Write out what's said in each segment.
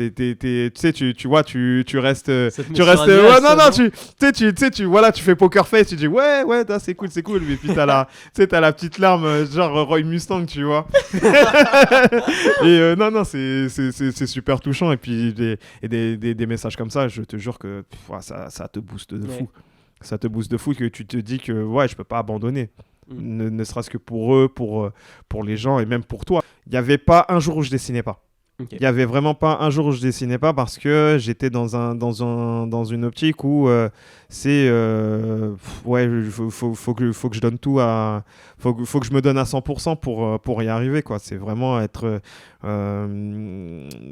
tu sais, tu vois, tu restes, Ça te met tu sur restes, un nuage, ouais, non, ça, non, non tu sais, voilà, tu fais poker face, tu dis, ouais, c'est cool, mais puis t'as la petite larme, genre Roy Mustang, tu vois. Et non, c'est super touchant, et puis des messages comme ça, je te jure que ça te booste de fou. Ça te booste de fou, que tu te dis que, ouais, je peux pas abandonner. Ne serait-ce que pour eux, pour les gens, et même pour toi. Il n'y avait pas un jour où je dessinais pas. Okay. Il n'y avait vraiment pas un jour où je dessinais pas parce que j'étais dans une optique où c'est ouais, faut que je donne tout à faut que je me donne à 100% pour y arriver, quoi. C'est vraiment être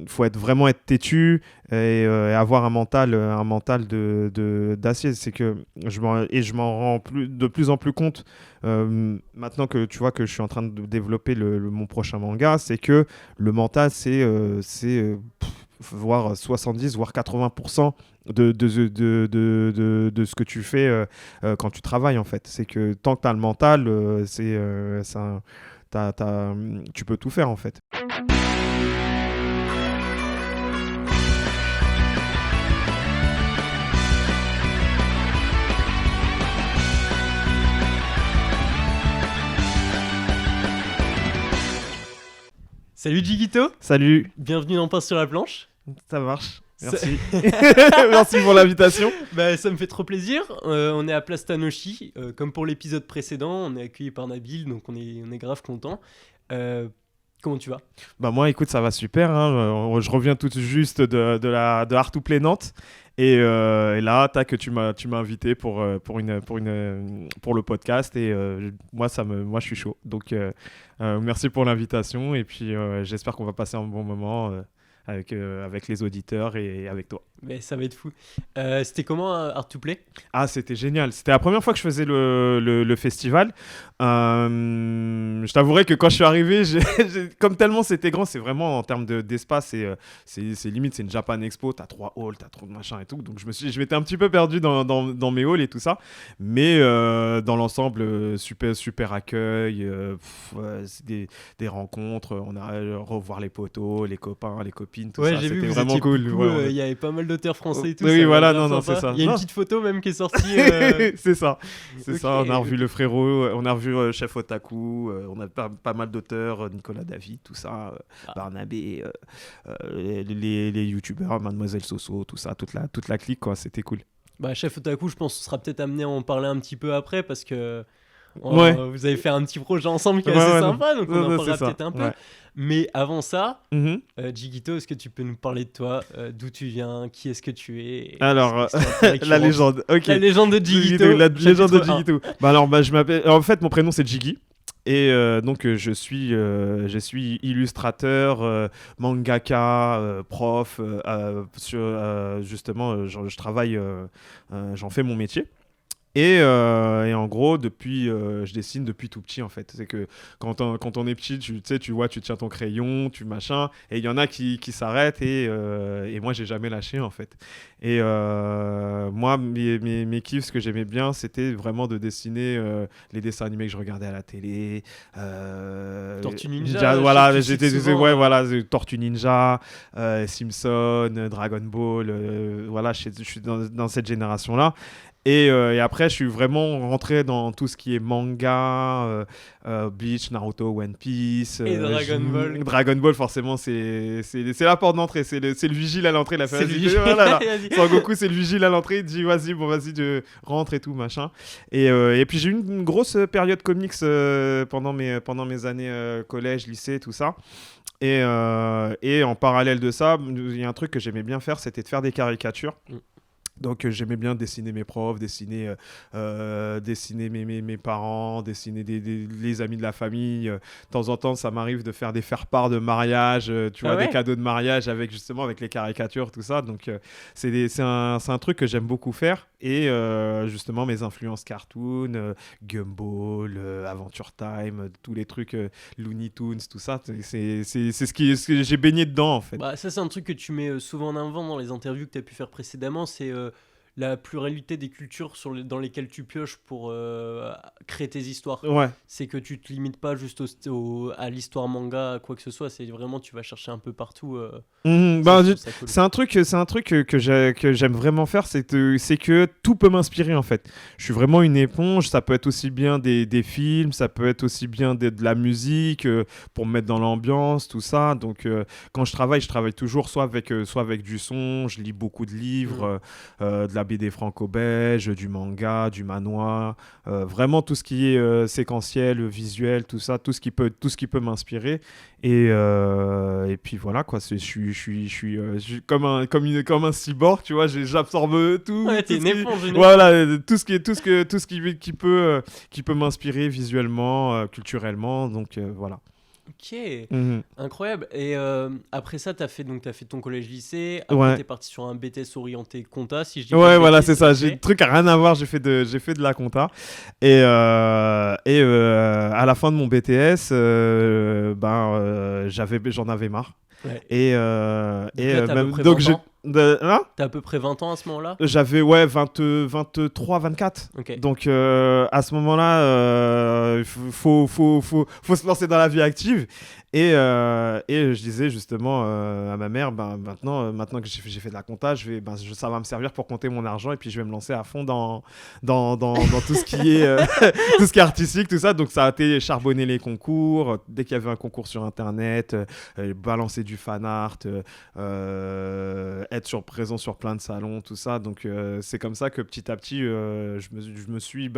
faut vraiment être têtu et avoir un mental d'acier. C'est que je m'en rends de plus en plus compte maintenant que tu vois que je suis en train de développer mon prochain manga, c'est que le mental c'est voire 70 voire 80% de ce que tu fais quand tu travailles, en fait. C'est que tant que tu as le mental, tu peux tout faire, en fait. Salut Jigito. Salut. Bienvenue dans Pain sur la planche. Ça marche. Merci. Merci pour l'invitation. Bah, ça me fait trop plaisir. On est à Place Tanoshi. Comme pour l'épisode précédent, on est accueilli par Nabil, donc on est grave content. Comment tu vas ? Bah moi, écoute, ça va super. Hein. Je reviens tout juste de Art to Play Nantes. Et là, tu m'as invité pour le podcast. Et moi, je suis chaud. Donc, merci pour l'invitation. Et puis, j'espère qu'on va passer un bon moment avec les auditeurs et avec toi. Mais ça va être fou. C'était comment Art to Play ? Ah, c'était génial. C'était la première fois que je faisais le festival. Je t'avouerai que quand je suis arrivé, comme tellement c'était grand, c'est vraiment en termes d'espace, c'est limite, c'est une Japan Expo. T'as 3 halls, t'as trop de machins et tout. Donc je m'étais un petit peu perdu dans mes halls et tout ça. Mais dans l'ensemble, super accueil. C'est des rencontres. On a revoir les potos, les copains, les copines, tout ça. J'ai vu, c'était vraiment cool. Il y avait pas mal d'auteurs français et tout. Oui, voilà, non, c'est ça. Il y a une petite photo même qui est sortie. C'est ça. On a revu le frérot, on a revu Chef Otaku, on a pas mal d'auteurs, Nicolas David, tout ça, Barnabé, les youtubeurs, Mademoiselle Soso, tout ça, toute la clique, quoi. C'était cool. Bah, Chef Otaku, je pense qu'on sera peut-être amené à en parler un petit peu après parce que vous avez fait un petit projet ensemble qui est assez sympa, donc on en parlera peut-être un peu. Ouais. Mais avant ça, Jigito, est-ce que tu peux nous parler de toi, d'où tu viens, qui est-ce que tu es ? Alors, la légende. Okay. La légende de Jigito. La légende de Jigito. je m'appelle. En fait, mon prénom c'est Jiggy. Et donc je suis illustrateur, mangaka, prof. Justement, je travaille, j'en fais mon métier. Et en gros, je dessine depuis tout petit, en fait. C'est que quand on est petit, tu vois, tu tiens ton crayon, tu machin, et il y en a qui s'arrêtent, et moi, j'ai jamais lâché, en fait. Et moi, mes kiffs, ce que j'aimais bien, c'était vraiment de dessiner les dessins animés que je regardais à la télé. Tortue Ninja. Voilà, Tortue Ninja, Simpson, Dragon Ball. Voilà, je suis dans cette génération-là. Et après, je suis vraiment rentré dans tout ce qui est manga, Bleach, Naruto, One Piece. Et Dragon Ball. Dragon Ball, forcément, c'est la porte d'entrée. C'est le vigile à l'entrée. C'est le vigile. Son Goku, c'est le vigile à l'entrée. Il dit vas-y, rentre et tout, machin. Et puis, j'ai eu une grosse période comics pendant mes années collège, lycée, tout ça. Et en parallèle de ça, il y a un truc que j'aimais bien faire, c'était de faire des caricatures. Donc j'aimais bien dessiner mes profs, dessiner mes parents, dessiner les amis de la famille. De temps en temps, ça m'arrive de faire des faire-part de mariage, des cadeaux de mariage avec les caricatures, tout ça. Donc c'est un truc que j'aime beaucoup faire. Et justement, mes influences cartoon, Gumball, Adventure Time, tous les trucs Looney Tunes, tout ça, c'est ce que j'ai baigné dedans, en fait. Bah, ça, c'est un truc que tu mets souvent en avant dans les interviews que tu as pu faire précédemment, c'est la pluralité des cultures dans lesquelles tu pioches pour créer tes histoires. Ouais. C'est que tu te limites pas juste à l'histoire manga, à quoi que ce soit. C'est vraiment, tu vas chercher un peu partout. Cool. C'est un truc que j'aime vraiment faire, c'est que tout peut m'inspirer en fait. Je suis vraiment une éponge. Ça peut être aussi bien des films, ça peut être aussi bien de la musique pour me mettre dans l'ambiance, tout ça. Donc quand je travaille toujours soit avec du son. Je lis beaucoup de livres, de la BD franco-belge, du manga, du manhwa, vraiment tout ce qui est séquentiel, visuel, tout ça, tout ce qui peut m'inspirer. Et puis voilà quoi, je suis comme un cyborg, tu vois, j'absorbe tout. Ouais, t'es une éponge. Voilà, tout ce qui peut m'inspirer visuellement, culturellement, donc voilà. Ok, incroyable. Et après ça, t'as fait ton collège-lycée. Après, ouais. T'es parti sur un BTS orienté compta, si je dis ouais, pas. Voilà, c'est ça. J'ai un truc à rien à voir. J'ai fait de la compta. Et à la fin de mon BTS, j'en avais marre. Ouais. Et donc T'as à peu près 20 ans à ce moment-là? J'avais 23, 24. Okay. Donc à ce moment-là, faut se lancer dans la vie active. Et je disais justement à ma mère, maintenant que j'ai fait de la compta, ça va me servir pour compter mon argent et puis je vais me lancer à fond dans tout ce qui est tout ce qui est artistique, tout ça. Donc ça a été charbonner les concours. Dès qu'il y avait un concours sur internet, balancer du fan art, être présent sur plein de salons, tout ça. Donc c'est comme ça que petit à petit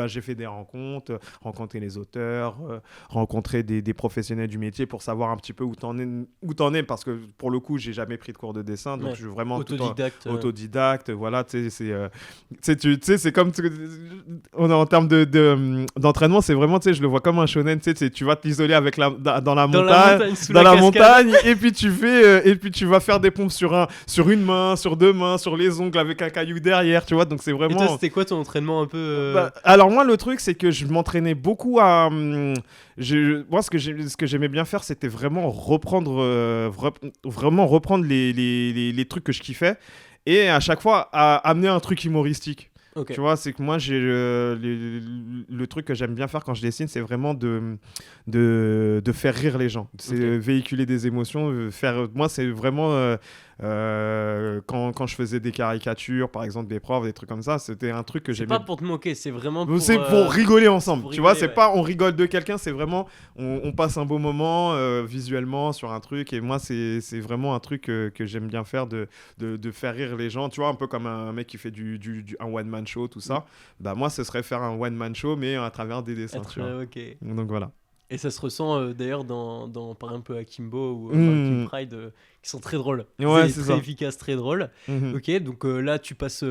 j'ai fait des rencontres, rencontrer les auteurs, rencontrer des professionnels du métier pour savoir un petit peu où t'en es, parce que pour le coup j'ai jamais pris de cours de dessin, donc je suis vraiment autodidacte. Voilà, tu sais, c'est comme en termes d'entraînement, c'est vraiment, tu sais, je le vois comme un shonen, tu sais, tu vas t'isoler dans la montagne et puis tu vas faire des pompes sur une main, sur deux mains, sur les ongles avec un caillou derrière, tu vois. Donc c'est vraiment. Et toi, c'était quoi ton entraînement un peu alors moi, le truc, c'est que je m'entraînais beaucoup à. Moi, ce que j'aimais bien faire, c'était vraiment reprendre les trucs que je kiffais et à chaque fois amener un truc humoristique. Okay. Tu vois, c'est que moi, le truc que j'aime bien faire quand je dessine, c'est vraiment de faire rire les gens. C'est véhiculer des émotions. Moi, c'est vraiment... quand je faisais des caricatures, par exemple des profs, des trucs comme ça, c'était un truc que j'aimais. C'est pas pour te moquer, c'est vraiment pour... C'est pour rigoler ensemble, tu vois, c'est pas on rigole de quelqu'un, c'est vraiment on passe un beau moment visuellement sur un truc, et moi c'est vraiment un truc que j'aime bien faire, de faire rire les gens, tu vois, un peu comme un mec qui fait un one-man show, tout ça. Bah moi, ce serait faire un one-man show, mais à travers des dessins, tu vois. Okay. Donc voilà. Et ça se ressent d'ailleurs dans par exemple Akimbo ou Team Pride, qui sont très drôles. Ouais, c'est très ça. Efficaces, très drôles. Ok, donc là tu passes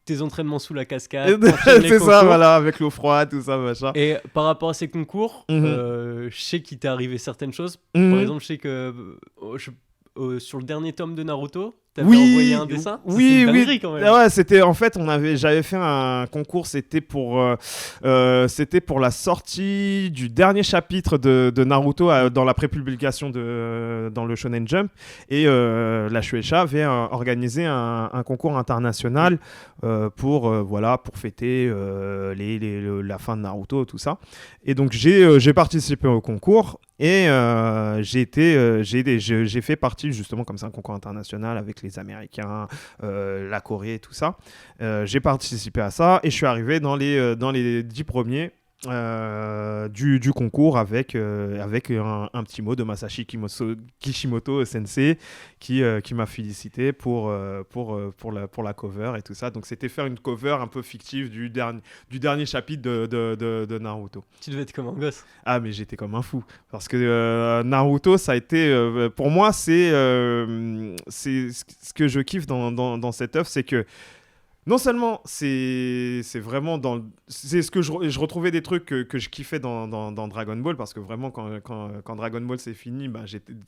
tes entraînements sous la cascade. C'est ça, voilà, avec l'eau froide, tout ça, machin. Et par rapport à ces concours, je sais qu'il t'est arrivé certaines choses. Par exemple, je sais que sur le dernier tome de Naruto, t'avais envoyé un dessin. Oui. Quand même. Ouais, c'était en fait, j'avais fait un concours, c'était pour la sortie du dernier chapitre de Naruto dans la prépublication dans le Shonen Jump, et la Shueisha avait organisé un concours international pour fêter la fin de Naruto, tout ça. Et donc j'ai participé au concours. Et j'ai fait partie justement comme ça un concours international avec les Américains, la Corée, tout ça. J'ai participé à ça et je suis arrivé dans les 10 premiers du concours avec un petit mot de Masashi Kishimoto sensei qui m'a félicité pour la cover et tout ça. Donc c'était faire une cover un peu fictive du dernier chapitre de Naruto. Tu devais être comme un gosse. Ah, mais j'étais comme un fou parce que Naruto, ça a été pour moi, c'est ce que je kiffe dans cette œuvre, c'est que non seulement c'est vraiment c'est ce que je retrouvais des trucs que je kiffais dans Dragon Ball, parce que vraiment quand Dragon Ball c'est fini,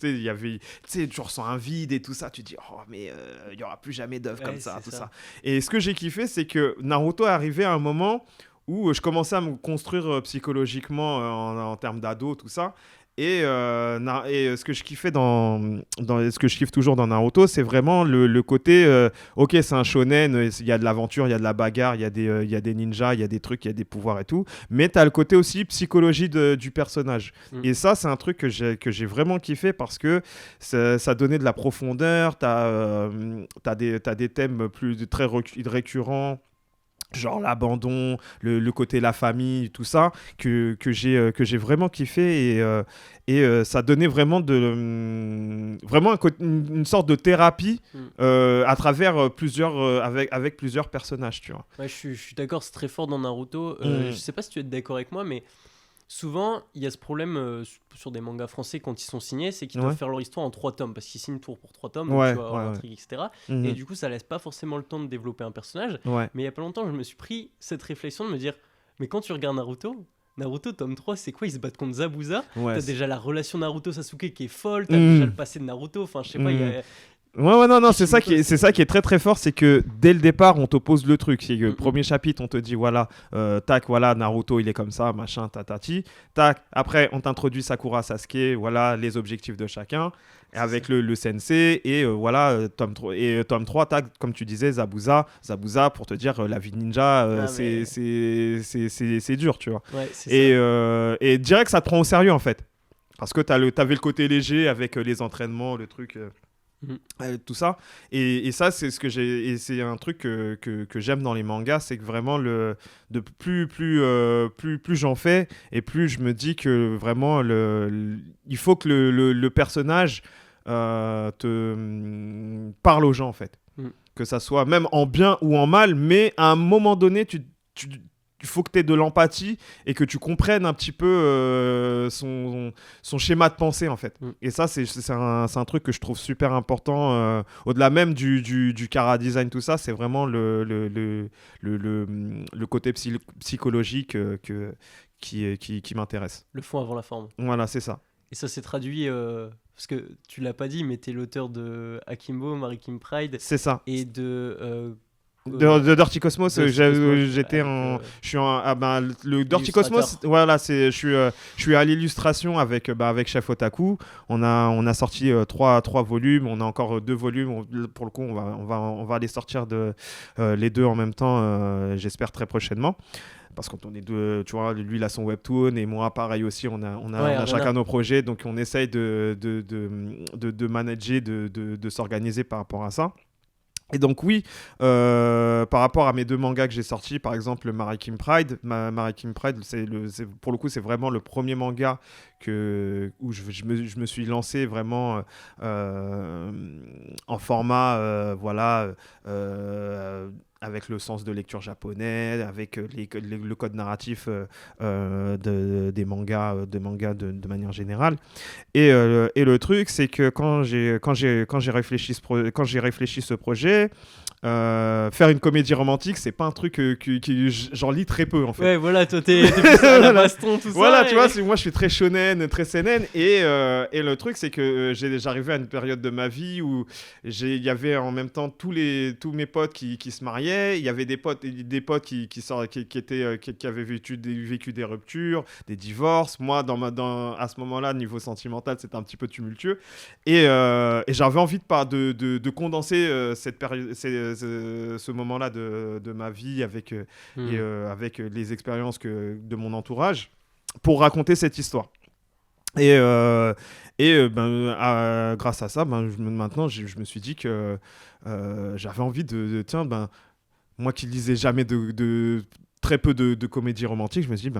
il y avait, tu ressens un vide et tout ça, tu te dis mais il y aura plus jamais d'œuvre comme ça, tout ça. Et ce que j'ai kiffé, c'est que Naruto est arrivé à un moment où je commençais à me construire psychologiquement en termes d'ado, tout ça. Et ce que je kiffais ce que je kiffe toujours dans Naruto, c'est vraiment le côté ok, c'est un shonen, il y a de l'aventure, il y a de la bagarre, il y a des ninjas, il y a des trucs, il y a des pouvoirs et tout, mais t'as le côté aussi psychologie du personnage. Et ça, c'est un truc que j'ai vraiment kiffé parce que ça donnait de la profondeur. T'as des thèmes très récurrents, genre l'abandon, le côté la famille, tout ça, que j'ai vraiment kiffé. Et ça donnait vraiment vraiment une sorte de thérapie à travers avec plusieurs personnages, tu vois. Ouais, je suis d'accord, c'est très fort dans Naruto. Je sais pas si tu es d'accord avec moi, mais souvent, il y a ce problème sur des mangas français quand ils sont signés, c'est qu'ils doivent faire leur histoire en 3 tomes, parce qu'ils signent pour 3 tomes, donc, tu vois, en intrigue, etc. Et du coup, ça laisse pas forcément le temps de développer un personnage. Mais il y a pas longtemps, je me suis pris cette réflexion de me dire, mais quand tu regardes Naruto tome 3, c'est quoi? Ils se battent contre Zabuza. T'as déjà la relation Naruto-Sasuke qui est folle, t'as déjà le passé de Naruto, enfin, je sais pas, il y a... Non, c'est ça qui est très très fort, c'est que dès le départ, on t'oppose le truc. C'est que premier chapitre, on te dit voilà, tac, voilà, Naruto, il est comme ça, machin, tatati. Tac, après, on t'introduit Sakura, Sasuke, voilà, les objectifs de chacun, avec le sensei, et voilà, tome 3, tac, comme tu disais, Zabuza, pour te dire la vie de ninja, c'est dur, tu vois. Ouais, c'est et direct, ça te prend au sérieux, en fait. Parce que t'avais le côté léger avec les entraînements, le truc... tout ça et ça c'est ce que j'ai, et c'est un truc que j'aime dans les mangas, c'est que vraiment plus j'en fais et plus je me dis que vraiment il faut que le personnage te parle aux gens, en fait, que ça soit même en bien ou en mal, mais à un moment donné il faut que tu aies de l'empathie et que tu comprennes un petit peu son schéma de pensée, en fait. Et ça, c'est un truc que je trouve super important. Au-delà même du chara design, tout ça, c'est vraiment le côté psychologique qui m'intéresse. Le fond avant la forme. Voilà, c'est ça. Et ça s'est traduit... parce que tu l'as pas dit, mais tu es l'auteur de Akimbo, Marie Kim Pride. C'est ça. Et de... de Dirty Cosmos, j'étais le Dirty Cosmos, voilà, je suis à l'illustration avec Chef Otaku. On a sorti 3 volumes, on a encore 2 volumes. Pour le coup, on va les sortir les 2 en même temps, j'espère très prochainement. Parce qu'on est deux, tu vois, lui il a son webtoon et moi pareil aussi, on a chacun nos projets, donc on essaye de manager, de s'organiser par rapport à ça. Et donc oui, par rapport à mes 2 mangas que j'ai sortis, par exemple Marie Kim Pride, pour le coup c'est vraiment le premier manga où je me suis lancé vraiment en format avec le sens de lecture japonais, avec le code narratif des mangas, de manière générale. Et le truc, c'est que quand j'ai réfléchi ce projet, faire une comédie romantique, c'est pas un truc que j'en lis très peu, en fait. Ouais, voilà, toi t'es plus à la baston, tout voilà, ça. Tu vois, moi je suis très shonen, très seinen, et le truc c'est que j'arrivais à une période de ma vie où il y avait en même temps tous mes potes qui se mariaient, il y avait des potes qui avaient vécu des ruptures, des divorces. Moi, à ce moment-là, niveau sentimental, c'était un petit peu tumultueux, et j'avais envie de condenser cette période, ce moment-là de ma vie avec les expériences de mon entourage pour raconter cette histoire. Et grâce à ça, maintenant, je me suis dit que j'avais envie tiens, moi qui lisais jamais très peu de comédies romantiques, je me suis dit,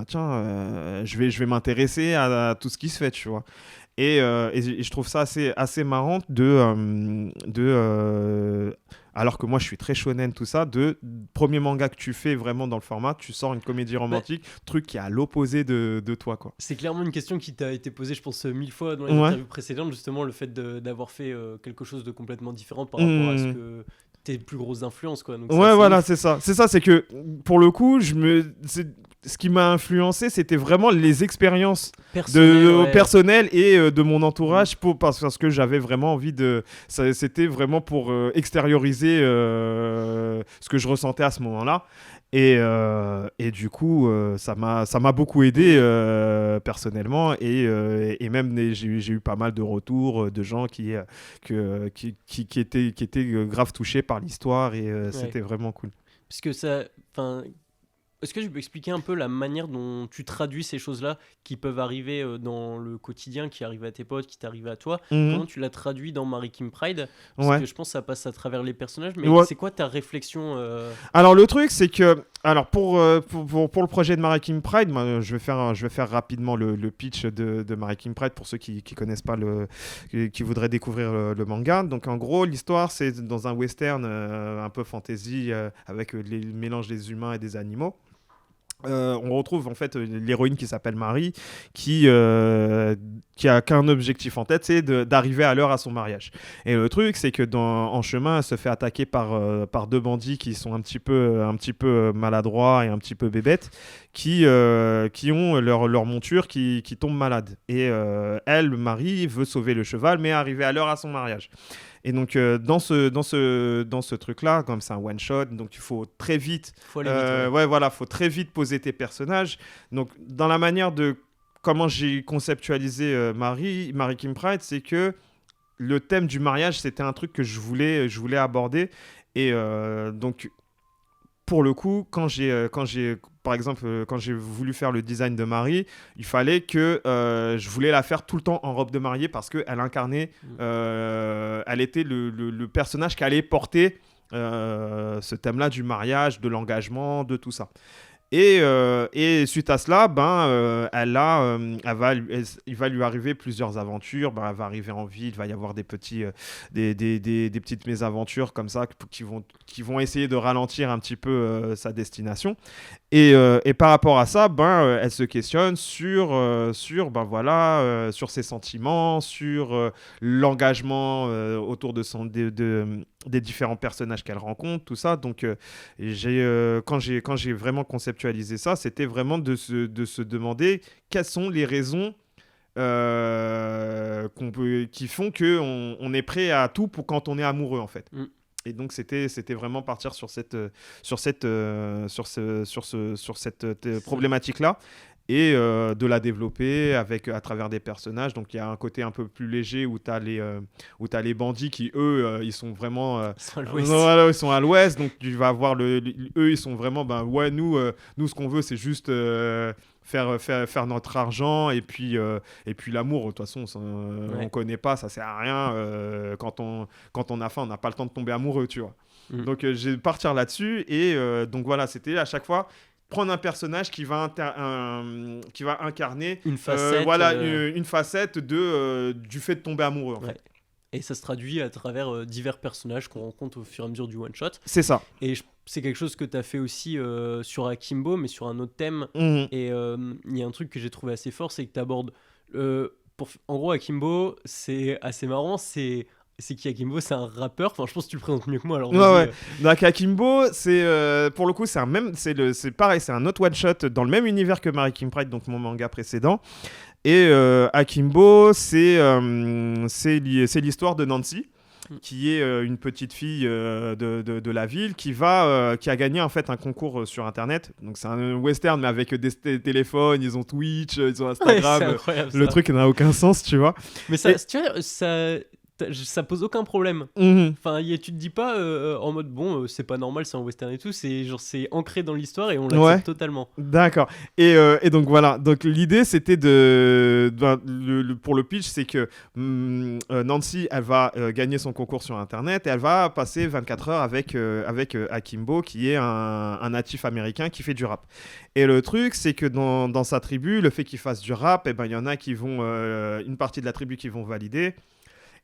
je vais m'intéresser à tout ce qui se fait, tu vois. Et je trouve ça assez marrant alors que moi je suis très shonen, tout ça, premier manga que tu fais vraiment dans le format, tu sors une comédie romantique, truc qui est à l'opposé de toi, quoi. C'est clairement une question qui t'a été posée, je pense, 1000 fois dans les interviews précédentes, justement, le fait d'avoir fait quelque chose de complètement différent par rapport à ce que tes plus grosses influences, quoi. Donc voilà, c'est ça, c'est que pour le coup, ce qui m'a influencé, c'était vraiment les expériences personnelles et de mon entourage, parce que j'avais vraiment envie c'était vraiment pour extérioriser ce que je ressentais à ce moment-là. Et du coup, ça m'a beaucoup aidé personnellement. Et même, j'ai eu pas mal de retours de gens qui étaient grave touchés par l'histoire. Et c'était vraiment cool. Parce que ça... Est-ce que tu peux expliquer un peu la manière dont tu traduis ces choses-là qui peuvent arriver dans le quotidien, qui arrivent à tes potes, qui t'arrivent à toi? Comment tu l'as traduit dans Mary Kim Pride? Parce que je pense que ça passe à travers les personnages, mais c'est quoi ta réflexion Alors le truc, c'est que pour le projet de Mary Kim Pride, je vais faire rapidement le pitch de Mary Kim Pride pour ceux qui connaissent pas qui voudraient découvrir le manga. Donc en gros, l'histoire, c'est dans un western un peu fantasy avec le mélange des humains et des animaux. On retrouve en fait l'héroïne qui s'appelle Marie, qui a qu'un objectif en tête, c'est d'arriver à l'heure à son mariage. Et le truc, c'est que en chemin, elle se fait attaquer par deux bandits qui sont un petit peu maladroits et un petit peu bébêtes, qui ont leur monture qui tombe malade. Et elle, Marie, veut sauver le cheval, mais arriver à l'heure à son mariage. Et donc, dans ce truc-là, comme c'est un one-shot, donc il faut très vite... faut très vite poser tes personnages. Donc, dans la manière de... Comment j'ai conceptualisé Mary Kim Pride, c'est que le thème du mariage, c'était un truc que je voulais aborder. Et donc, pour le coup, quand j'ai voulu faire le design de Marie, il fallait que je voulais la faire tout le temps en robe de mariée parce qu'elle incarnait, elle était le personnage qui allait porter ce thème-là du mariage, de l'engagement, de tout ça. Et suite à cela, il va lui arriver plusieurs aventures. Elle va arriver en ville, il va y avoir des petites mésaventures comme ça qui vont essayer de ralentir un petit peu sa destination. Et par rapport à ça, elle se questionne sur ses sentiments, sur l'engagement autour des différents personnages qu'elle rencontre, tout ça. Donc, quand j'ai vraiment conceptualisé ça, c'était vraiment de se demander quelles sont les raisons qui font qu'on est prêt à tout pour quand on est amoureux, en fait. Et donc, c'était vraiment partir sur cette problématique-là et de la développer à travers des personnages. Donc, il y a un côté un peu plus léger où tu as les bandits qui, eux, ils sont vraiment... ils sont à l'ouest. Donc, tu vas voir eux, ils sont vraiment... nous, ce qu'on veut, c'est juste... faire notre argent et puis l'amour, de toute façon on connaît pas, ça sert à rien, quand on a faim on n'a pas le temps de tomber amoureux, tu vois. Donc j'ai partir là-dessus et donc voilà, c'était à chaque fois prendre un personnage qui va incarner une facette, une facette du fait de tomber amoureux, en fait. Et ça se traduit à travers divers personnages qu'on rencontre au fur et à mesure du one-shot. C'est ça. Et c'est quelque chose que tu as fait aussi sur Akimbo, mais sur un autre thème. Et il y a un truc que j'ai trouvé assez fort, c'est que tu abordes... en gros, Akimbo, c'est assez marrant, c'est qui Akimbo? C'est un rappeur. Enfin, je pense que tu le présentes mieux que moi. Alors donc Akimbo, pour le coup, c'est pareil, c'est un autre one shot dans le même univers que Mary Kim Pride, donc mon manga précédent. Et Akimbo, c'est l'histoire de Nancy, qui est une petite fille de la ville qui a gagné en fait un concours sur internet. Donc c'est un western mais avec des téléphones, ils ont Twitch, ils ont Instagram. Le truc n'a aucun sens, tu vois. Mais ça pose aucun problème. Enfin, tu te dis pas en mode c'est pas normal, c'est un western et tout, c'est ancré dans l'histoire et on l'accepte totalement. D'accord. Et donc voilà, donc l'idée c'était pour le pitch, c'est que Nancy, elle va gagner son concours sur internet et elle va passer 24 heures avec Akimbo, qui est un natif américain qui fait du rap. Et le truc, c'est que dans sa tribu, le fait qu'il fasse du rap, il y en a une partie de la tribu qui vont valider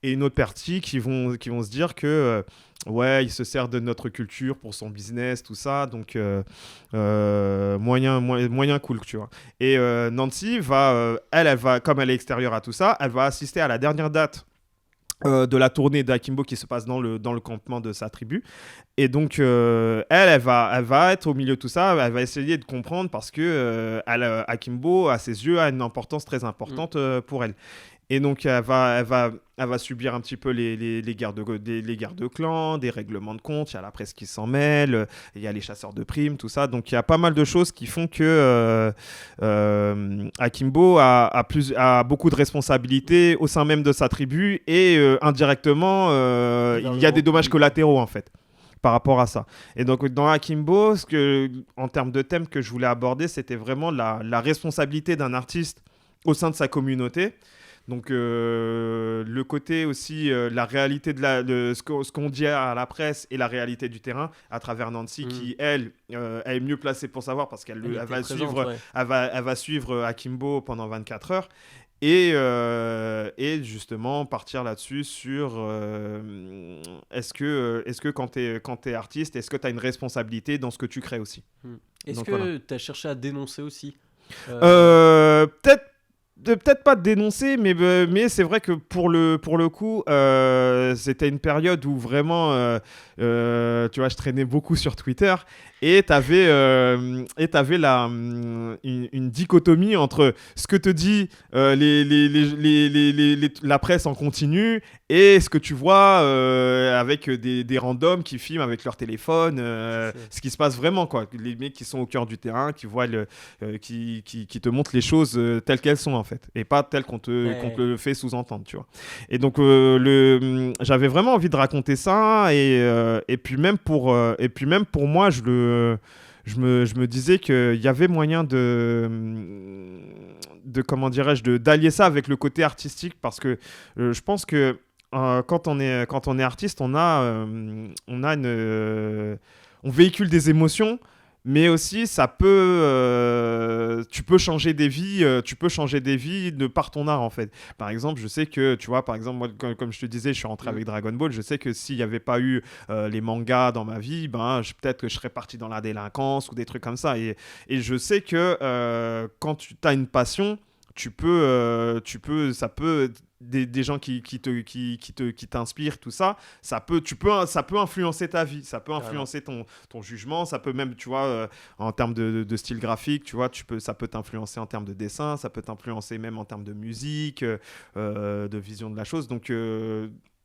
et une autre partie qui vont se dire que il se sert de notre culture pour son business, tout ça, donc moyen cool, tu vois. Et Nancy elle va, comme elle est extérieure à tout ça, elle va assister à la dernière date de la tournée d'Akimbo qui se passe dans le campement de sa tribu. Et donc, elle va être au milieu de tout ça, elle va essayer de comprendre parce que Akimbo, à ses yeux, a une importance très importante pour elle. Et donc, elle va subir un petit peu les guerres de clans, des règlements de compte, il y a la presse qui s'en mêle, il y a les chasseurs de primes, tout ça. Donc, il y a pas mal de choses qui font que Akimbo a beaucoup de responsabilités au sein même de sa tribu et indirectement, il y a des dommages collatéraux, en fait, par rapport à ça. Et donc, dans Akimbo, en termes de thème que je voulais aborder, c'était vraiment la responsabilité d'un artiste au sein de sa communauté. Donc, le côté aussi, la réalité de ce qu'on dit à la presse et la réalité du terrain à travers Nancy, qui, elle est mieux placée pour savoir parce qu'elle va suivre Akimbo pendant 24 heures. Et justement, partir là-dessus sur est-ce que quand tu es artiste, est-ce que tu as une responsabilité dans ce que tu crées aussi. Est-ce que tu as cherché à dénoncer aussi Peut-être pas dénoncer, mais c'est vrai que pour le coup, c'était une période où vraiment, tu vois, je traînais beaucoup sur Twitter et t'avais une dichotomie entre ce que te dit la presse en continu et ce que tu vois avec des randoms qui filment avec leur téléphone, ce qui se passe vraiment, quoi. Les mecs qui sont au cœur du terrain, qui voient qui te montrent les choses telles qu'elles sont, en fait, et pas telles qu'on te le fait sous-entendre, tu vois. Et donc j'avais vraiment envie de raconter ça, et puis même pour moi, je me disais qu'il y avait moyen de comment dirais-je, d'allier ça avec le côté artistique, parce que je pense que quand on est artiste, on véhicule des émotions, mais aussi tu peux changer des vies de par ton art, en fait. Par exemple, je sais que, tu vois, par exemple, moi, comme je te disais, je suis rentré avec Dragon Ball. Je sais que s'il n'y avait pas eu les mangas dans ma vie, peut-être que je serais parti dans la délinquance ou des trucs comme ça. Et je sais que quand tu as une passion, ça peut des gens qui t'inspirent, tout ça, ça peut influencer ta vie, ça peut influencer ton jugement, ça peut même, tu vois, en termes de style graphique, tu vois, ça peut t'influencer en termes de dessin, ça peut t'influencer même en termes de musique, de vision de la chose. Donc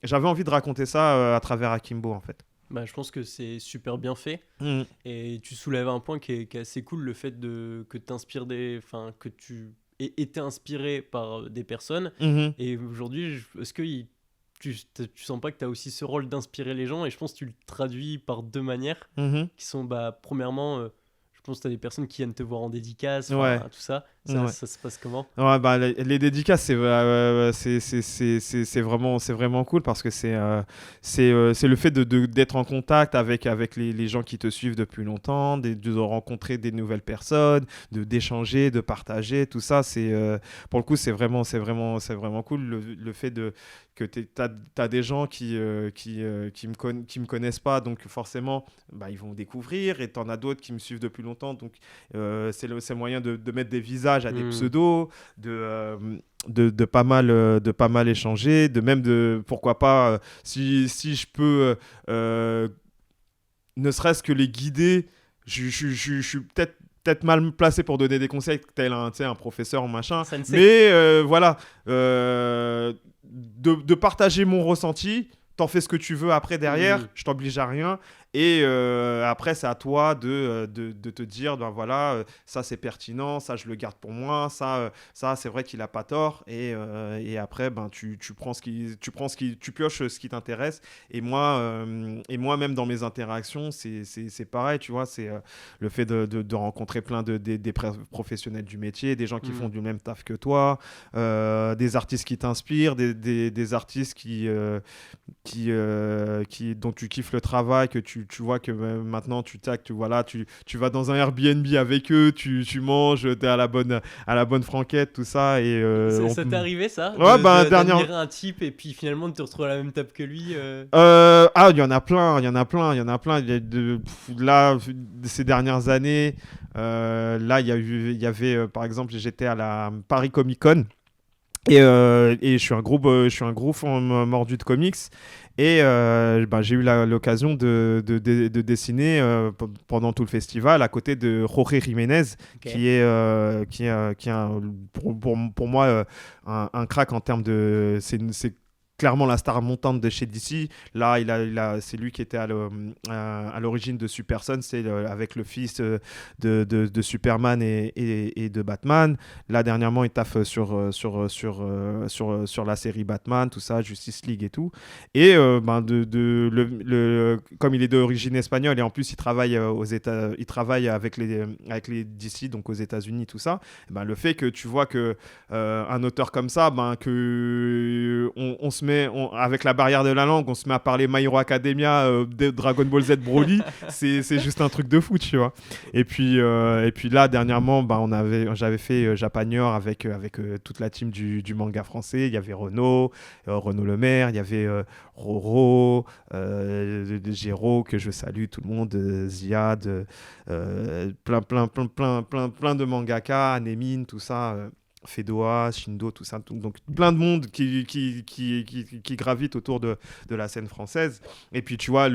j'avais envie de raconter ça à travers Akimbo, en fait. Je pense que c'est super bien fait. Et tu soulèves un point qui est assez cool, le fait que t'inspires que tu été inspiré par des personnes. Et aujourd'hui, est-ce que tu sens pas que tu as aussi ce rôle d'inspirer les gens? Et je pense que tu le traduis par deux manières qui sont, premièrement, je pense que tu as des personnes qui viennent te voir en dédicace, tout ça. Ça se passe comment? Les dédicaces, c'est vraiment cool, parce que c'est le fait d'être en contact avec les gens qui te suivent depuis longtemps, de rencontrer des nouvelles personnes, d'échanger, de partager, tout ça. Pour le coup, c'est vraiment cool, le fait que t'as des gens qui me connaissent pas, donc forcément ils vont découvrir, et t'en as d'autres qui me suivent depuis longtemps, donc c'est le moyen de mettre des visages à des pseudos, de pas mal échanger, pourquoi pas, si je peux ne serait-ce que les guider. Je suis peut-être mal placé pour donner des conseils tel un professeur ou machin, mais voilà, de partager mon ressenti. T'en fais ce que tu veux après derrière, je t'oblige à rien. Et après, c'est à toi de te dire, voilà, ça c'est pertinent, ça je le garde pour moi, ça c'est vrai qu'il a pas tort. Et après, tu pioches ce qui t'intéresse. Et moi, même dans mes interactions, c'est pareil, tu vois, c'est le fait de rencontrer plein des professionnels du métier, des gens qui font du même taf que toi, des artistes qui t'inspirent, des artistes dont tu kiffes le travail, que tu vois que maintenant tu vas dans un Airbnb avec eux, tu manges, t'es à la bonne franquette, tout ça. Et ça t'est arrivé, ça? D'admirer un type et puis finalement de te retrouver à la même table que lui? Il y en a plein. Là, ces dernières années, là il y avait par exemple, j'étais à la Paris Comic Con. Et je suis un gros fan mordu de comics. Et j'ai eu l'occasion de dessiner pendant tout le festival à côté de Jorge Jiménez, qui est pour moi un crack en termes de... C'est clairement la star montante de chez DC. Là, c'est lui qui était à l'origine de Super Son, c'est avec le fils de Superman et de Batman. Là, dernièrement, il taffe sur la série Batman, tout ça, Justice League et tout. Et comme il est d'origine espagnole et en plus il travaille il travaille avec les DC, donc aux États-Unis, tout ça. Le fait que tu vois que un auteur comme ça, que on se met avec la barrière de la langue, on se met à parler My Hero Academia, de Dragon Ball Z Broly, c'est juste un truc de fou, tu vois. Et puis là dernièrement, j'avais fait Japanior avec toute la team du manga français. Il y avait Renaud Le Maire, il y avait Roro, Géraud, que je salue, tout le monde, Ziad, plein de mangaka, Anemine, tout ça. Fedoa, Shindo, tout ça, donc plein de monde qui gravite autour de la scène française. Et puis tu vois,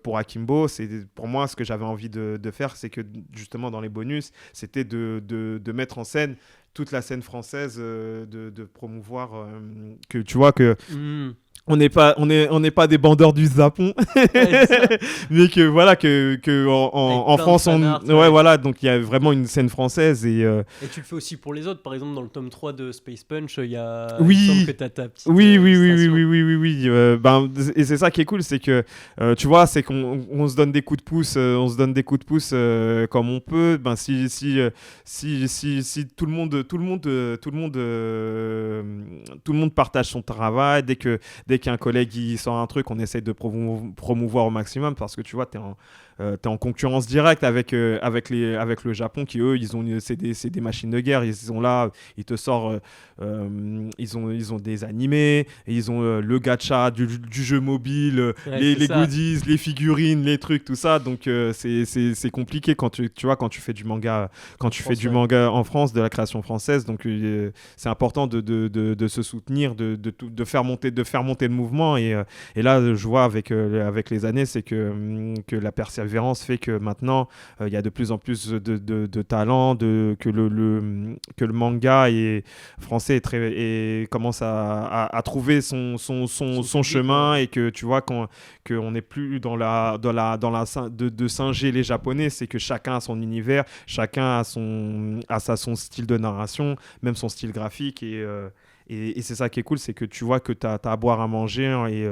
pour Akimbo, c'est pour moi ce que j'avais envie de faire, c'est que justement dans les bonus, c'était de mettre en scène toute la scène française, de promouvoir que tu vois que on n'est pas des bandeurs du Japon, mais que voilà que en France voilà, donc il y a vraiment une scène française et tu le fais aussi pour les autres. Par exemple, dans le tome 3 de Space Punch, il y a oui, que t'as ta petite oui, et c'est ça qui est cool, c'est que tu vois, c'est qu'on se donne des coups de pouce, comme on peut. Si tout le monde partage son travail, dès qu'il y a un collègue qui sort un truc, on essaie de promouvoir au maximum, parce que tu vois, t'es en concurrence directe avec le Japon, qui eux, c'est des machines de guerre. Ils sont là, ils te sortent, ils ont des animés, et ils ont le gacha du jeu mobile, les goodies, les figurines, les trucs, tout ça. Donc c'est compliqué quand tu fais du manga, manga en France, de la création française. Donc c'est important de se soutenir, de faire monter le mouvement. Et là, je vois avec les années, c'est que la persévérance fait que maintenant il y a de plus en plus de talents, que le manga français commence à trouver son chemin, et que tu vois qu'on n'est plus de singer les Japonais. C'est que chacun a son univers, chacun a son style de narration, même son style graphique. Et c'est ça qui est cool, c'est que tu vois que tu as à boire, à manger, hein, et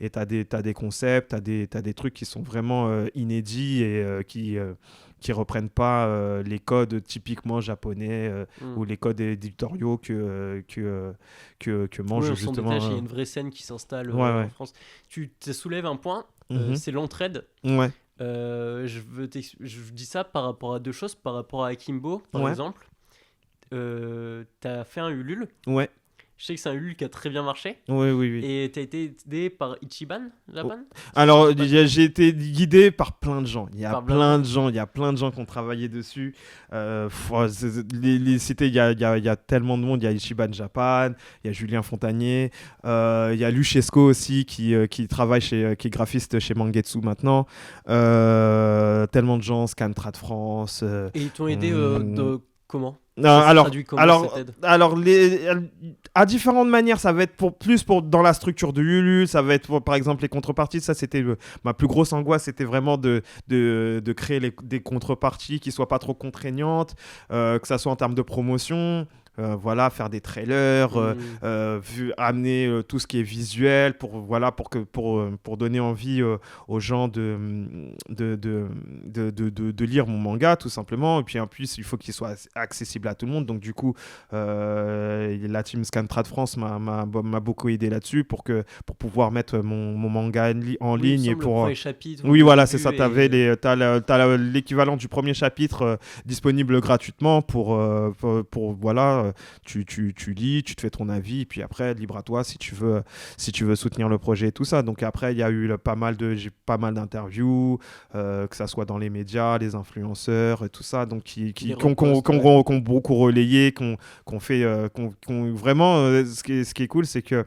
tu as des concepts, tu as des trucs qui sont vraiment inédits, et qui reprennent pas les codes typiquement japonais, ou les codes éditoriaux que mange justement. Il y a une vraie scène qui s'installe en France. Tu te soulèves un point, c'est l'entraide. Ouais. Je dis ça par rapport à deux choses. Par rapport à Akimbo, par exemple, t'as fait un Ulule. Ouais. Je sais que c'est un Ulule qui a très bien marché. Oui. Et t'as été aidé par Ichiban Japan. Alors, j'ai été guidé par plein de gens. Il y a plein de gens qui ont travaillé dessus. Les cités, il y a tellement de monde. Il y a Ichiban Japan, il y a Julien Fontanier, il y a Luchesco aussi qui travaille qui est graphiste chez Mangetsu maintenant. Tellement de gens, Scantrad France. Et ils t'ont aidé comment ? Alors, à différentes manières, ça va être plus dans la structure de Ulule, ça va être par exemple les contreparties. Ça, c'était ma plus grosse angoisse, c'était vraiment de créer des contreparties qui soient pas trop contraignantes, que ça soit en termes de promotion. Faire des trailers, amener tout ce qui est visuel pour donner envie aux gens de lire mon manga, tout simplement. Et puis en plus, il faut qu'il soit accessible à tout le monde. Donc du coup, la team Scantrad France m'a beaucoup aidé là-dessus pour pouvoir mettre mon manga en ligne. Et pour oui, voilà, c'est ça. T'as l'équivalent du premier chapitre disponible gratuitement pour voilà, tu lis, tu te fais ton avis, et puis après, libre à toi si tu veux soutenir le projet et tout ça. Donc après, il y a eu j'ai pas mal d'interviews, que ça soit dans les médias, les influenceurs et tout ça, donc qui ont beaucoup relayé, qu'on fait, vraiment, ce qui est cool, c'est que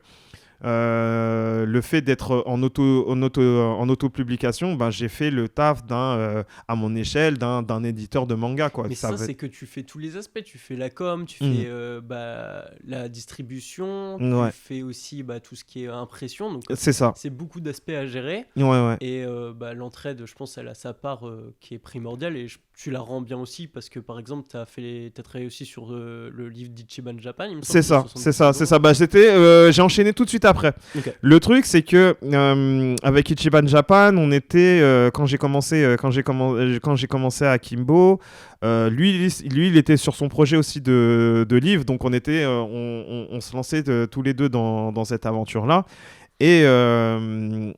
le fait d'être en auto-publication, j'ai fait le taf à mon échelle d'un éditeur de manga, quoi. Mais ça c'est que tu fais tous les aspects, tu fais la com, tu fais la distribution, tu fais aussi tout ce qui est impression, donc c'est ça. C'est beaucoup d'aspects à gérer. Et l'entraide, je pense, elle a sa part qui est primordiale, et tu la rends bien aussi, parce que par exemple t'as travaillé aussi sur le livre d'Ichiban Japan, il me semble. C'est ça. J'ai enchaîné tout de suite après. Okay. Le truc, c'est que avec Ichiban Japan, on était quand j'ai commencé à Kimbo, lui il était sur son projet aussi de livre, donc on se lançait tous les deux dans cette aventure là. Et le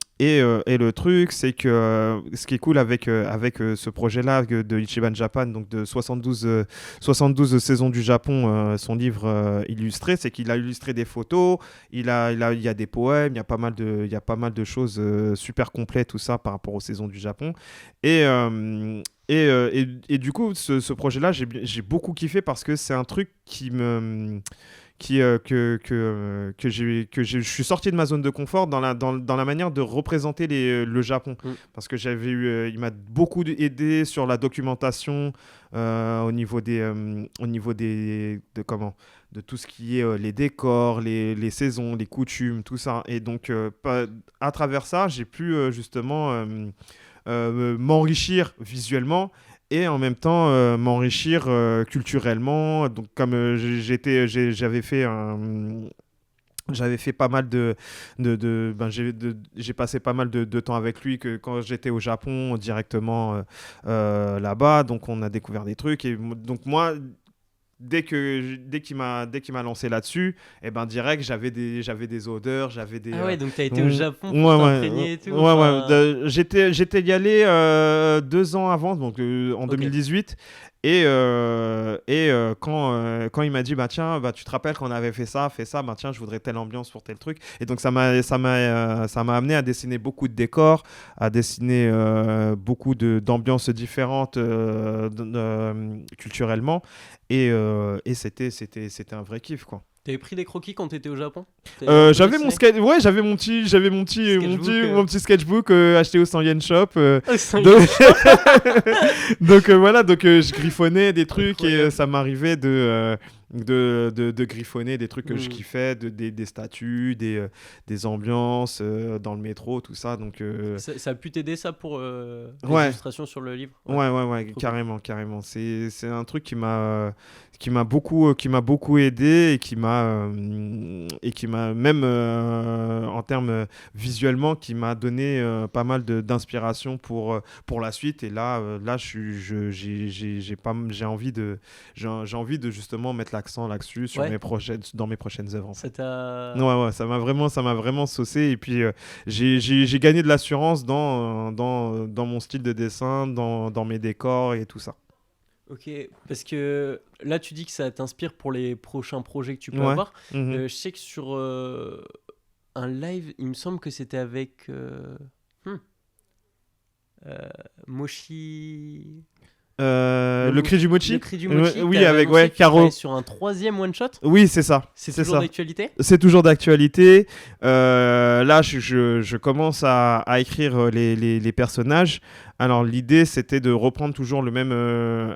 truc, c'est que ce qui est cool avec ce projet-là de Ichiban Japan, donc de 72 saisons du Japon, son livre illustré, c'est qu'il a illustré des photos, il y a des poèmes, il y a pas mal de choses super complètes, tout ça par rapport aux saisons du Japon. Et du coup, ce projet-là, j'ai beaucoup kiffé, parce que c'est un truc je suis sorti de ma zone de confort dans la manière de représenter le Japon, parce que il m'a beaucoup aidé sur la documentation au niveau de tout ce qui est les décors, les saisons, les coutumes, tout ça. Et donc à travers ça, j'ai pu justement m'enrichir visuellement, et en même temps m'enrichir culturellement. Donc comme j'avais fait pas mal j'ai passé pas mal de temps avec lui, que quand j'étais au Japon directement là-bas, donc on a découvert des trucs, et donc moi, dès qu'il m'a lancé là-dessus, et direct j'avais des odeurs, j'avais des Ah ouais, donc t'as été au Japon pour t'imprégner et tout. J'étais y allé 2 ans avant, donc en 2018. Et quand il m'a dit tiens, tu te rappelles qu'on avait fait ça, tiens, je voudrais telle ambiance pour tel truc. Et donc ça m'a amené à dessiner beaucoup de décors, à dessiner beaucoup d'ambiances différentes culturellement, et c'était un vrai kiff, quoi. T'avais pris des croquis quand t'étais au Japon? J'avais mon petit sketchbook acheté au 100 yen shop. Donc voilà, donc je griffonnais des trucs, et ça m'arrivait de griffonner des trucs que je kiffais, des statues, des ambiances dans le métro, tout ça. Donc ça a pu t'aider, ça, pour l'illustration sur le livre? Ouais, carrément. C'est un truc qui m'a beaucoup aidé, et qui m'a même en termes visuellement, qui m'a donné pas mal d'inspiration pour la suite. Et là j'ai envie de justement mettre l'accent là-dessus sur dans mes prochaines œuvres, en fait. Ça m'a vraiment saucé, et puis j'ai gagné de l'assurance dans mon style de dessin, dans mes décors et tout ça. Ok, parce que là tu dis que ça t'inspire pour les prochains projets que tu peux avoir. Je sais que sur un live, il me semble que c'était avec Mochi... le cri du Mochi. Oui, avec Caro. Sur un 3e one shot. Oui, c'est ça. C'est toujours d'actualité. C'est toujours d'actualité. Là, je commence à écrire les personnages. Alors l'idée, c'était de reprendre toujours le même,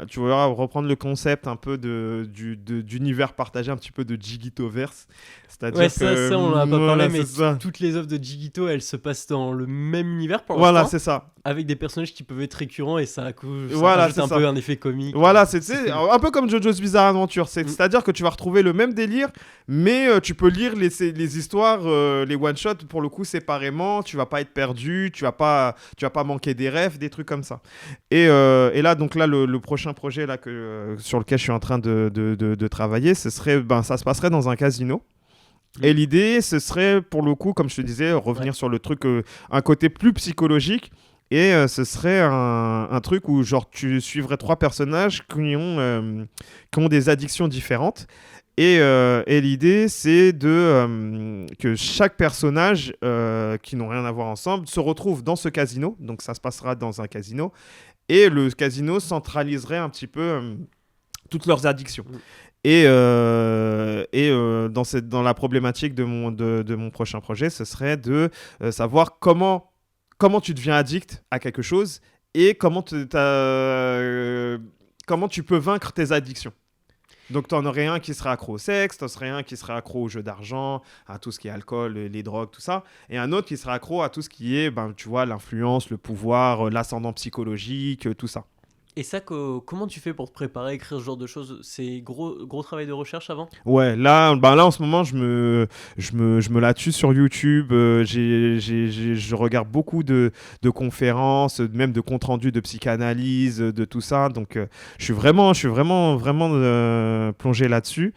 tu vois, reprendre le concept un peu d'univers partagé, un petit peu de Jigitoverse. C'est-à-dire ça on en a pas parlé, mais toutes les œuvres de Jigito, elles se passent dans le même univers pour l'instant. Voilà, c'est ça. Avec des personnages qui peuvent être récurrents, et ça rajoute un peu un effet comique. Voilà, c'est un peu comme JoJo's Bizarre Adventure. C'est-à-dire que tu vas retrouver le même délire, mais tu peux lire les histoires, les one-shots, pour le coup, séparément. Tu vas pas être perdu, tu vas pas manquer des rêves, des trucs comme ça. Et là, le prochain projet là, sur lequel je suis en train de travailler, ça se passerait dans un casino. Et l'idée, ce serait, pour le coup, comme je te disais, revenir sur le truc, un côté plus psychologique, Et ce serait un truc où genre tu suivrais 3 personnages qui ont des addictions différentes. Et l'idée, c'est que chaque personnage qui n'ont rien à voir ensemble se retrouve dans ce casino. Donc ça se passera dans un casino. Et le casino centraliserait un petit peu toutes leurs addictions. Dans la problématique de mon prochain projet, ce serait de savoir comment tu deviens addict à quelque chose et comment tu peux vaincre tes addictions. Donc, tu en aurais un qui serait accro au sexe, tu en aurais un qui serait accro aux jeux d'argent, à tout ce qui est alcool, les drogues, tout ça. Et un autre qui serait accro à tout ce qui est, tu vois, l'influence, le pouvoir, l'ascendant psychologique, tout ça. Et ça, comment tu fais pour te préparer à écrire ce genre de choses? C'est gros travail de recherche avant? Ouais, là en ce moment, je me la tue sur YouTube. Je regarde beaucoup de conférences, même de comptes rendus de psychanalyse, de tout ça. Donc, je suis vraiment plongé là-dessus.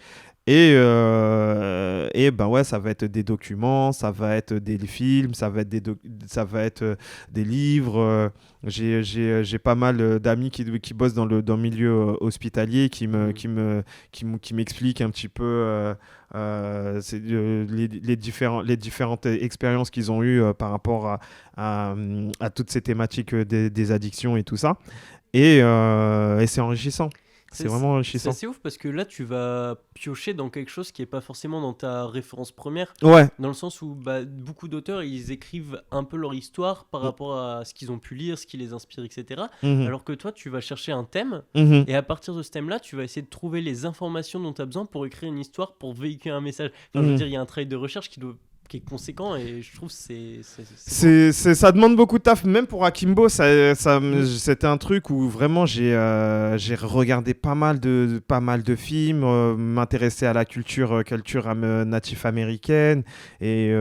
Et ouais, ça va être des documents, ça va être des films, ça va être des livres. J'ai pas mal d'amis qui bossent dans le milieu hospitalier qui m'expliquent un petit peu les différentes expériences qu'ils ont eues par rapport à toutes ces thématiques des addictions et tout ça. Et c'est enrichissant. C'est vraiment enrichissant. C'est assez ouf parce que là, tu vas piocher dans quelque chose qui n'est pas forcément dans ta référence première. Ouais. Dans le sens où beaucoup d'auteurs, ils écrivent un peu leur histoire par rapport à ce qu'ils ont pu lire, ce qui les inspire, etc. Alors que toi, tu vas chercher un thème et à partir de ce thème-là, tu vas essayer de trouver les informations dont tu as besoin pour écrire une histoire, pour véhiculer un message. Enfin, je veux dire, il y a un travail de recherche qui est conséquent et je trouve que ça demande beaucoup de taf, même pour Akimbo. C'était un truc où vraiment j'ai regardé pas mal de films, m'intéresser à la culture native américaine et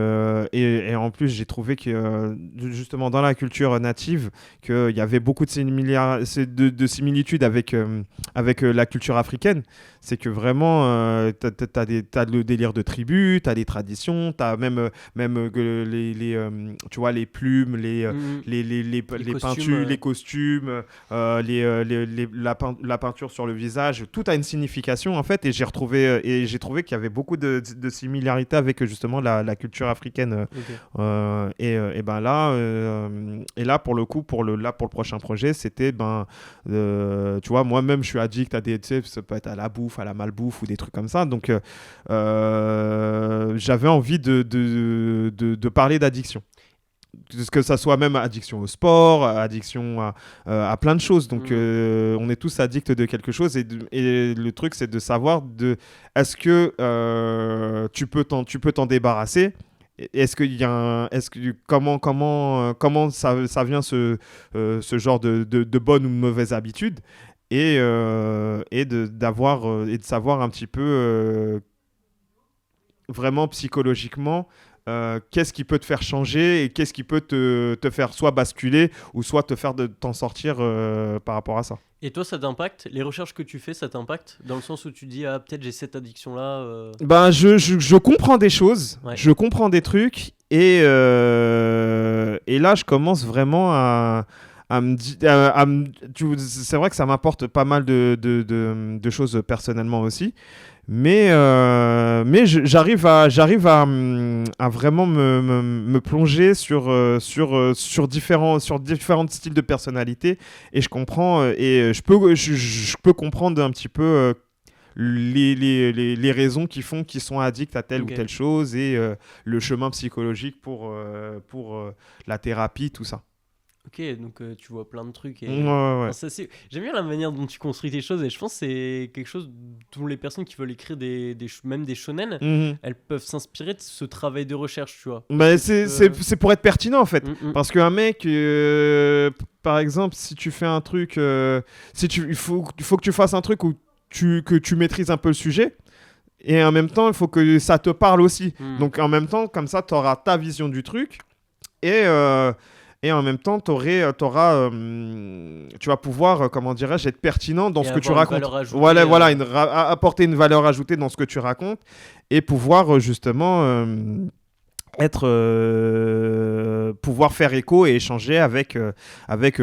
en plus j'ai trouvé que justement dans la culture native qu'il y avait beaucoup de similitudes avec la culture africaine. C'est que vraiment t'as le délire de tribu, t'as des traditions, t'as même tu vois, les plumes, les peintures, les costumes, la peinture sur le visage, tout a une signification en fait. Et j'ai trouvé qu'il y avait beaucoup de similarités avec justement la culture africaine. Okay. Et là pour le coup, pour le prochain projet, c'était tu vois, moi-même je suis addict à ça peut être à la bouffe, à la malbouffe ou des trucs comme ça. Donc j'avais envie de parler d'addiction. Que ça soit même addiction au sport, addiction à plein de choses. Donc, on est tous addicts de quelque chose. Et le truc, c'est de savoir est-ce que tu peux t'en débarrasser. Est-ce qu'il y a comment ça vient ce genre de bonne ou de mauvaise habitude et de savoir un petit peu vraiment psychologiquement qu'est-ce qui peut te faire changer et qu'est-ce qui peut te faire soit basculer ou soit te faire t'en sortir par rapport à ça. Et toi, ça t'impacte? Les recherches que tu fais, ça t'impacte? Dans le sens où tu dis, peut-être j'ai cette addiction-là je comprends des choses, je comprends des trucs et là, je commence vraiment c'est vrai que ça m'apporte pas mal de choses personnellement aussi. Mais j'arrive à vraiment me plonger sur différents styles de personnalité et je comprends et je peux comprendre un petit peu les raisons qui font qu'ils sont addicts à telle ou telle chose et le chemin psychologique pour la thérapie, tout ça. Ok, donc tu vois plein de trucs. Ouais. Enfin, j'aime bien la manière dont tu construis tes choses et je pense que c'est quelque chose dont les personnes qui veulent écrire même des shonen, elles peuvent s'inspirer de ce travail de recherche, tu vois. C'est pour être pertinent en fait. Parce qu'un mec, par exemple, si tu fais un truc, il faut que tu fasses un truc où que tu maîtrises un peu le sujet. Et en même temps, il faut que ça te parle aussi. Donc en même temps, comme ça, tu auras ta vision du truc et en même temps, tu vas pouvoir, comment dirais-je, être pertinent dans ce que tu racontes. Voilà, apporter une valeur ajoutée dans ce que tu racontes et pouvoir justement pouvoir faire écho et échanger avec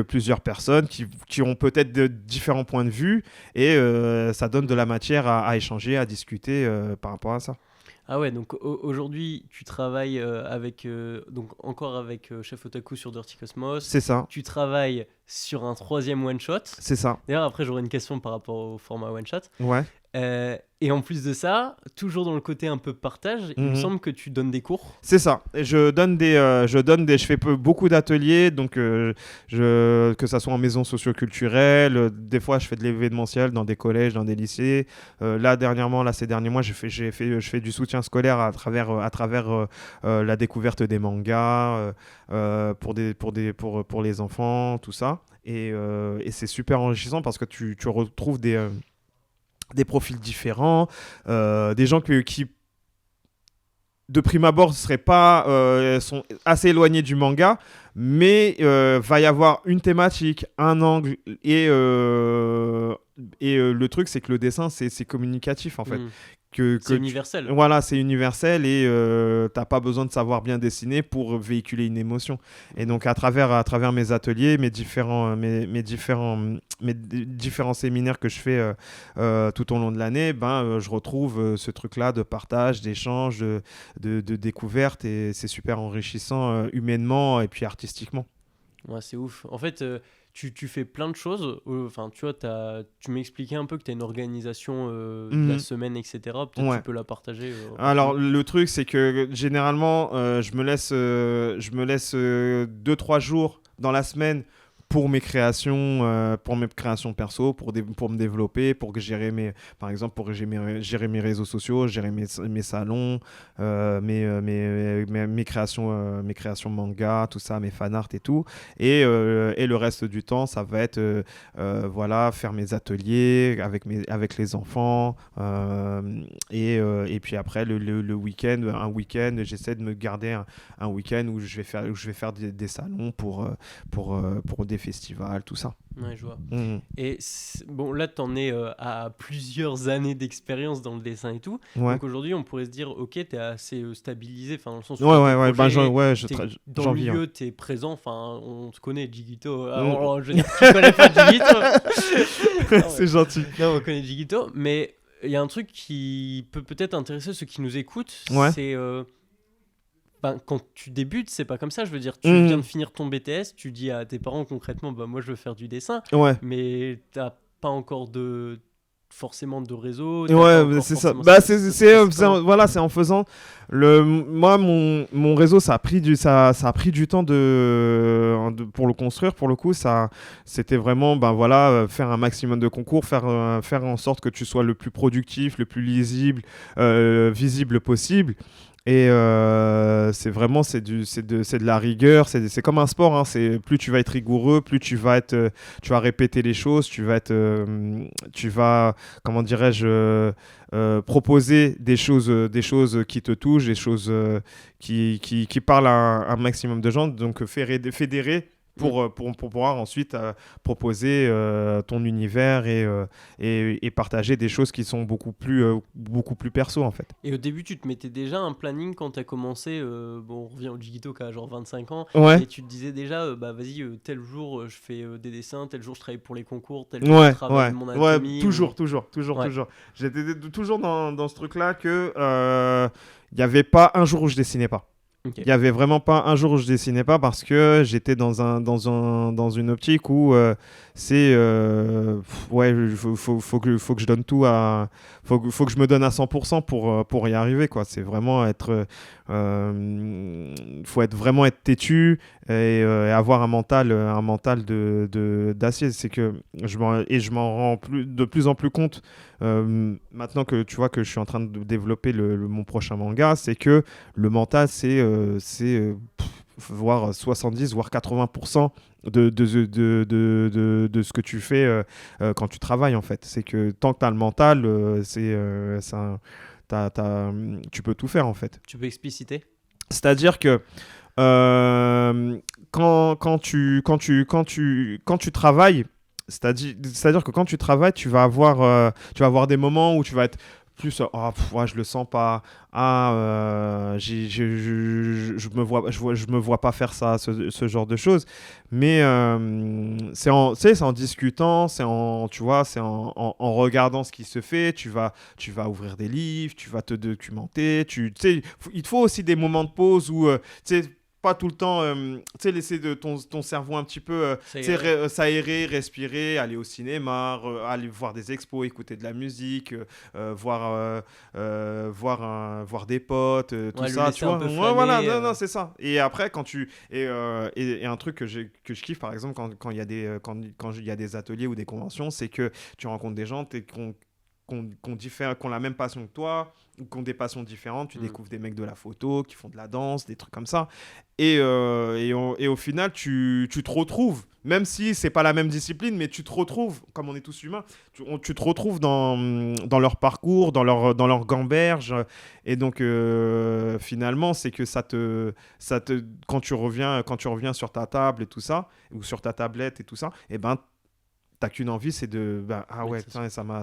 plusieurs personnes qui ont peut-être de différents points de vue et ça donne de la matière à échanger, à discuter par rapport à ça. Ah ouais, donc aujourd'hui, tu travailles donc encore avec Chef Otaku sur Dirty Cosmos. C'est ça. Tu travailles sur un 3e one-shot. C'est ça. D'ailleurs, après, j'aurais une question par rapport au format one-shot. Ouais. Et en plus de ça, toujours dans le côté un peu partage, il me semble que tu donnes des cours. C'est ça. Je fais beaucoup d'ateliers, donc que ça soit en maison socio-culturelle. Des fois, je fais de l'événementiel dans des collèges, dans des lycées. Ces derniers mois, je fais du soutien scolaire à travers la découverte des mangas pour les enfants, tout ça. Et c'est super enrichissant parce que tu retrouves des profils différents, des gens qui de prime abord sont assez éloignés du manga, mais va y avoir une thématique, un angle, et le truc c'est que le dessin c'est communicatif en fait. C'est universel. Voilà, c'est universel et t'as pas besoin de savoir bien dessiner pour véhiculer une émotion. Et donc à travers mes ateliers, mes différents séminaires que je fais tout au long de l'année, je retrouve ce truc-là de partage, d'échange, de découverte et c'est super enrichissant humainement et puis artistiquement. Ouais, c'est ouf. En fait, tu fais plein de choses. Enfin, tu vois, tu m'expliquais un peu que tu as une organisation de la semaine, etc. Peut-être tu peux la partager. Alors, le truc, c'est que généralement, je me laisse 2-3 jours dans la semaine pour mes créations perso, pour me développer, par exemple, pour gérer mes réseaux sociaux, gérer mes salons, mes créations manga, tout ça, mes fanarts et tout. Et le reste du temps, ça va être faire mes ateliers avec les enfants. Et puis après, le week-end, j'essaie de me garder un week-end où je vais faire des salons pour des festivals, tout ça. Ouais, je vois. Et bon, là, tu en es à plusieurs années d'expérience dans le dessin et tout. Ouais. Donc aujourd'hui, on pourrait se dire, ok, tu es assez stabilisé, dans le sens où dans le milieu, tu es présent. On te connaît, Jigito. Alors, je veux dire, tu connais pas Jigito. C'est gentil. Non, on connaît Jigito, mais il y a un truc qui peut peut-être intéresser ceux qui nous écoutent, c'est... quand tu débutes, c'est pas comme ça. Je veux dire, tu viens de finir ton BTS, tu dis à tes parents concrètement, moi je veux faire du dessin, mais t'as pas encore forcément de réseau. Ouais, c'est ça. C'est en faisant moi mon réseau, ça a pris du temps pour le construire. Pour le coup, c'était vraiment faire un maximum de concours, faire en sorte que tu sois le plus productif, le plus lisible, visible possible. Et c'est de la rigueur, c'est comme un sport, hein. Plus tu vas être rigoureux, plus tu vas répéter les choses, tu vas comment dirais-je, proposer des choses qui te touchent, des choses qui parlent à un maximum de gens, donc fédérer pour pouvoir ensuite proposer ton univers et partager des choses qui sont beaucoup plus perso en fait. Et au début, tu te mettais déjà un planning quand tu as commencé, on revient au Jigito qui a genre 25 ans, et tu te disais déjà, vas-y, tel jour je fais des dessins, tel jour je travaille pour les concours, tel jour je travaille mon anatomie. Toujours. J'étais toujours dans ce truc-là que il n'y avait pas un jour où je dessinais pas. Il n'y avait vraiment pas un jour où je dessinais pas parce que j'étais dans une optique où faut que je donne tout faut que je me donne à 100% pour y arriver, quoi. C'est vraiment faut vraiment être têtu et avoir un mental d'acier. C'est que je m'en rends de plus en plus compte maintenant que tu vois que je suis en train de développer mon prochain manga, c'est que le mental c'est voire 70 voire 80% de ce que tu fais quand tu travailles, en fait. C'est que tant que tu as le mental, tu peux tout faire, en fait. Tu peux expliciter ? C'est-à-dire que quand tu travailles, c'est-à-dire que quand tu travailles, tu vas avoir des moments où tu vas être plus ouais, je le sens pas, je me vois pas faire ça, ce genre de choses, mais c'est en discutant, tu vois, c'est en regardant ce qui se fait, tu vas ouvrir des livres, tu vas te documenter, tu sais, il te faut aussi des moments de pause où tu sais, pas tout le temps, tu sais, laisser ton cerveau un petit peu s'aérer, respirer, aller au cinéma, aller voir des expos, écouter de la musique, voir des potes, tout ça, tu vois. Ouais, voilà, non, c'est ça. Et après, et un truc que je kiffe, par exemple, quand il y a des ateliers ou des conventions, c'est que tu rencontres des gens qui ont la même passion que toi, ou qui ont des passions différentes. Tu découvres des mecs de la photo, qui font de la danse, des trucs comme ça. Et au final, tu te retrouves, même si c'est pas la même discipline, mais tu te retrouves, comme on est tous humains, tu te retrouves dans leur parcours, dans leur gamberge. Et donc, finalement, c'est que quand tu reviens sur ta table et tout ça, ou sur ta tablette et tout ça, et ben, t'as qu'une envie, c'est de ouais, putain, ça m'a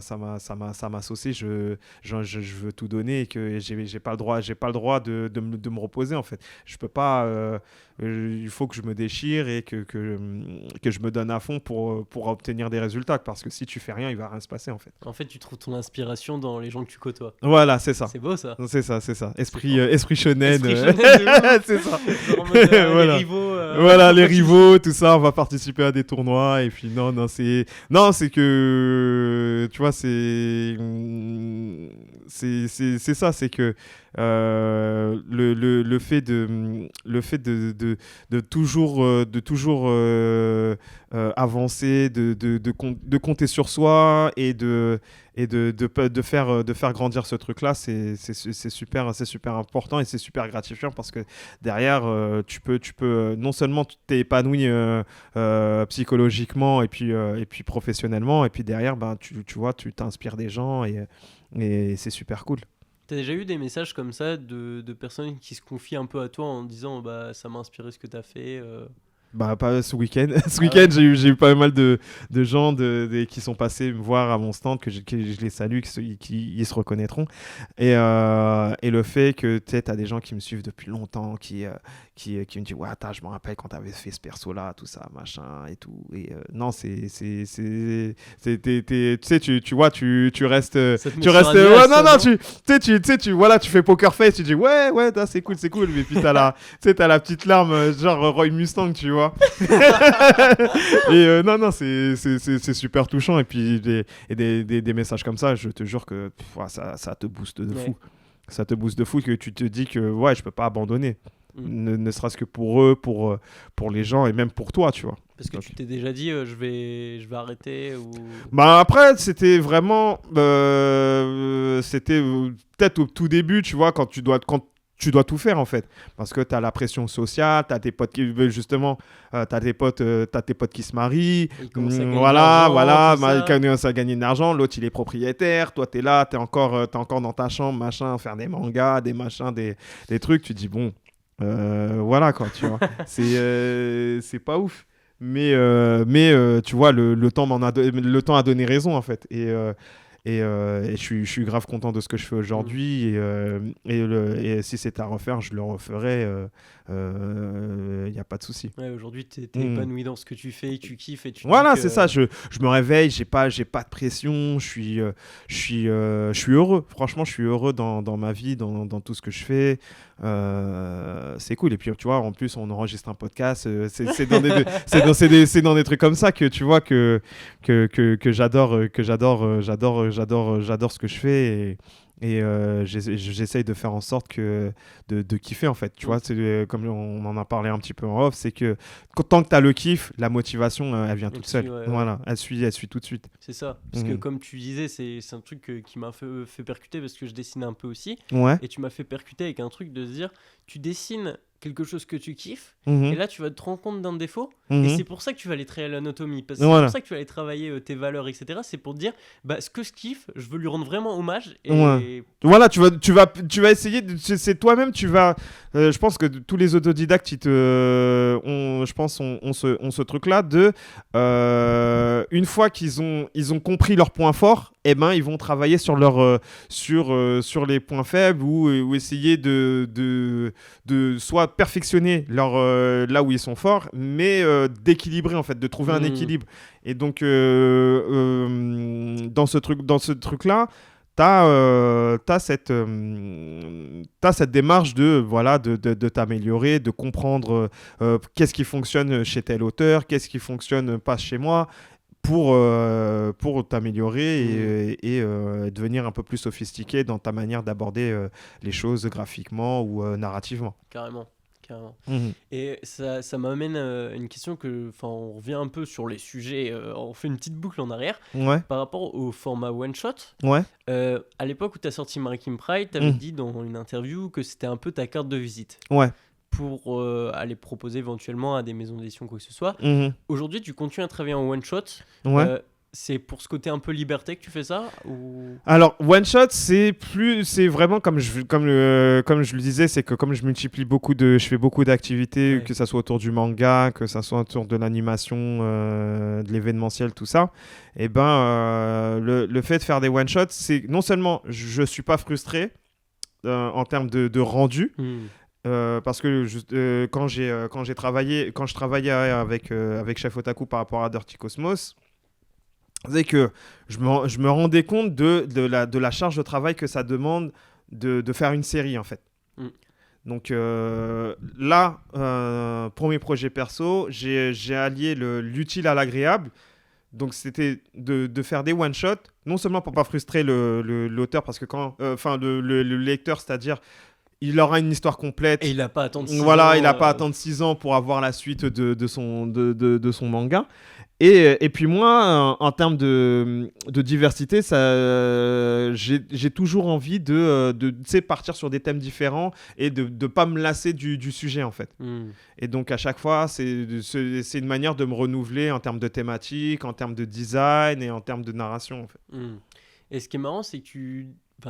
saucé, je veux tout donner, et que j'ai pas le droit de me reposer, en fait. Je peux pas, il faut que je me déchire et que je me donne à fond pour obtenir des résultats, parce que si tu fais rien, il va rien se passer, en fait. En fait, tu trouves ton inspiration dans les gens que tu côtoies. Voilà, c'est ça. C'est beau, ça. C'est ça. Esprit shonen. C'est ça. Voilà. Les rivaux. Voilà, les rivaux, tout ça, on va participer à des tournois, et puis c'est que, tu vois, c'est ça, c'est que le fait de toujours avancer, de compter sur soi, et de faire grandir ce truc-là, c'est super important, et c'est super gratifiant, parce que derrière, tu peux non seulement t'épanouir psychologiquement, et puis professionnellement, et puis derrière, ben, tu vois, tu t'inspires des gens, et c'est super cool. T'as déjà eu des messages comme ça de personnes qui se confient un peu à toi en disant bah ça m'a inspiré ce que t'as fait Bah, pas ce week-end. Week-end, j'ai eu pas mal de gens qui sont passés me voir à mon stand, que je les salue, qui ils se reconnaîtront. Et le fait que tu as des gens qui me suivent depuis longtemps, qui me disent ouais, je me rappelle quand tu avais fait ce perso-là, tout ça, machin, et tout. Et non, tu sais, tu vois, tu restes. Tu fais poker face, tu dis ouais, c'est cool. Mais puis t'as la petite larme, genre Roy Mustang, tu vois. Et non, c'est super touchant, et puis des messages comme ça, je te jure que ça te booste de fou. Ça te booste de fou, que tu te dis que ouais, je peux pas abandonner, ne serait-ce que pour eux, pour les gens, et même pour toi, tu vois. Parce que tu t'es déjà dit je vais arrêter, ou... Bah après, c'était vraiment c'était peut-être au tout début, tu vois, quand tu dois tout faire, en fait, parce que tu as la pression sociale, tu as tes potes qui justement t'as tes potes qui se marient, commencent à gagner de l'argent, l'autre il est propriétaire, toi tu es là, tu es encore dans ta chambre, machin, faire des mangas, des machins, des trucs, tu te dis bon, voilà quoi, tu vois. C'est pas ouf, mais tu vois, le temps a donné raison, en fait, et je suis grave content de ce que je fais aujourd'hui, et si c'était à refaire, je le referais, y a pas de souci. Ouais, aujourd'hui t'es épanoui dans ce que tu fais, tu kiffes, et tu voilà, c'est ça, je me réveille, j'ai pas de pression, je suis heureux, franchement, je suis heureux dans ma vie, dans tout ce que je fais. C'est cool, et puis tu vois, en plus on enregistre un podcast, c'est dans des trucs comme ça que tu vois que j'adore ce que je fais, et j'essaye de faire en sorte de kiffer, en fait, tu vois. C'est comme on en a parlé un petit peu en off, c'est que tant que tu as le kiff, la motivation elle vient toute seule, voilà, elle suit tout de suite. C'est ça, parce que comme tu disais, c'est un truc qui m'a fait percuter, parce que je dessine un peu aussi, et tu m'as fait percuter avec un truc de se dire, tu dessines quelque chose que tu kiffes, et là tu vas te rendre compte d'un défaut, Et c'est pour ça que tu vas aller travailler l'anatomie. Parce que c'est pour ça que tu vas aller travailler tes valeurs, etc. C'est pour te dire, ce que je kiffe, je veux lui rendre vraiment hommage. Et... Voilà, tu vas essayer, c'est toi-même, tu vas... je pense que tous les autodidactes, ont ce truc-là de... une fois qu'ils ont compris leurs points forts, eh ben, ils vont travailler sur sur les points faibles ou essayer de soit perfectionner là où ils sont forts, mais d'équilibrer en fait, de trouver un équilibre. Et donc dans ce truc-là, t'as cette démarche de t'améliorer, de comprendre qu'est-ce qui fonctionne chez tel auteur, qu'est-ce qui fonctionne pas chez moi, pour t'améliorer et devenir un peu plus sophistiqué dans ta manière d'aborder les choses graphiquement ou narrativement. Carrément. Et ça m'amène à une question on revient un peu sur les sujets, on fait une petite boucle en arrière. Par rapport au format one-shot. À l'époque où tu as sorti Maritime Pride, tu avais dit dans une interview que c'était un peu ta carte de visite. Pour aller proposer éventuellement à des maisons d'édition quoi que ce soit. Aujourd'hui, tu continues à travailler en one-shot. C'est pour ce côté un peu liberté que tu fais ça ou... Alors, one shot, c'est vraiment comme je le disais, c'est que comme je fais beaucoup d'activités, que ça soit autour du manga, que ça soit autour de l'animation, de l'événementiel, tout ça. Et le fait de faire des one shots, c'est non seulement je suis pas frustré en termes de rendu. Parce que quand je travaillais avec Chef Otaku par rapport à Dirty Cosmos, c'est que je me rendais compte de la charge de travail que ça demande de faire une série en fait. Donc là, pour mes projets perso, j'ai allié l'utile à l'agréable. Donc c'était de faire des one shots, non seulement pour pas frustrer l'auteur, parce que le lecteur, c'est-à-dire il aura une histoire complète. Et il n'a pas à attendre 6 ans. Voilà, il n'a pas à attendre 6 ans pour avoir la suite de son manga. Et puis moi, en termes de diversité, j'ai toujours envie de partir sur des thèmes différents et de ne pas me lasser du sujet en fait. Et donc à chaque fois, c'est une manière de me renouveler en termes de thématique, en termes de design et en termes de narration en fait. Et ce qui est marrant, c'est que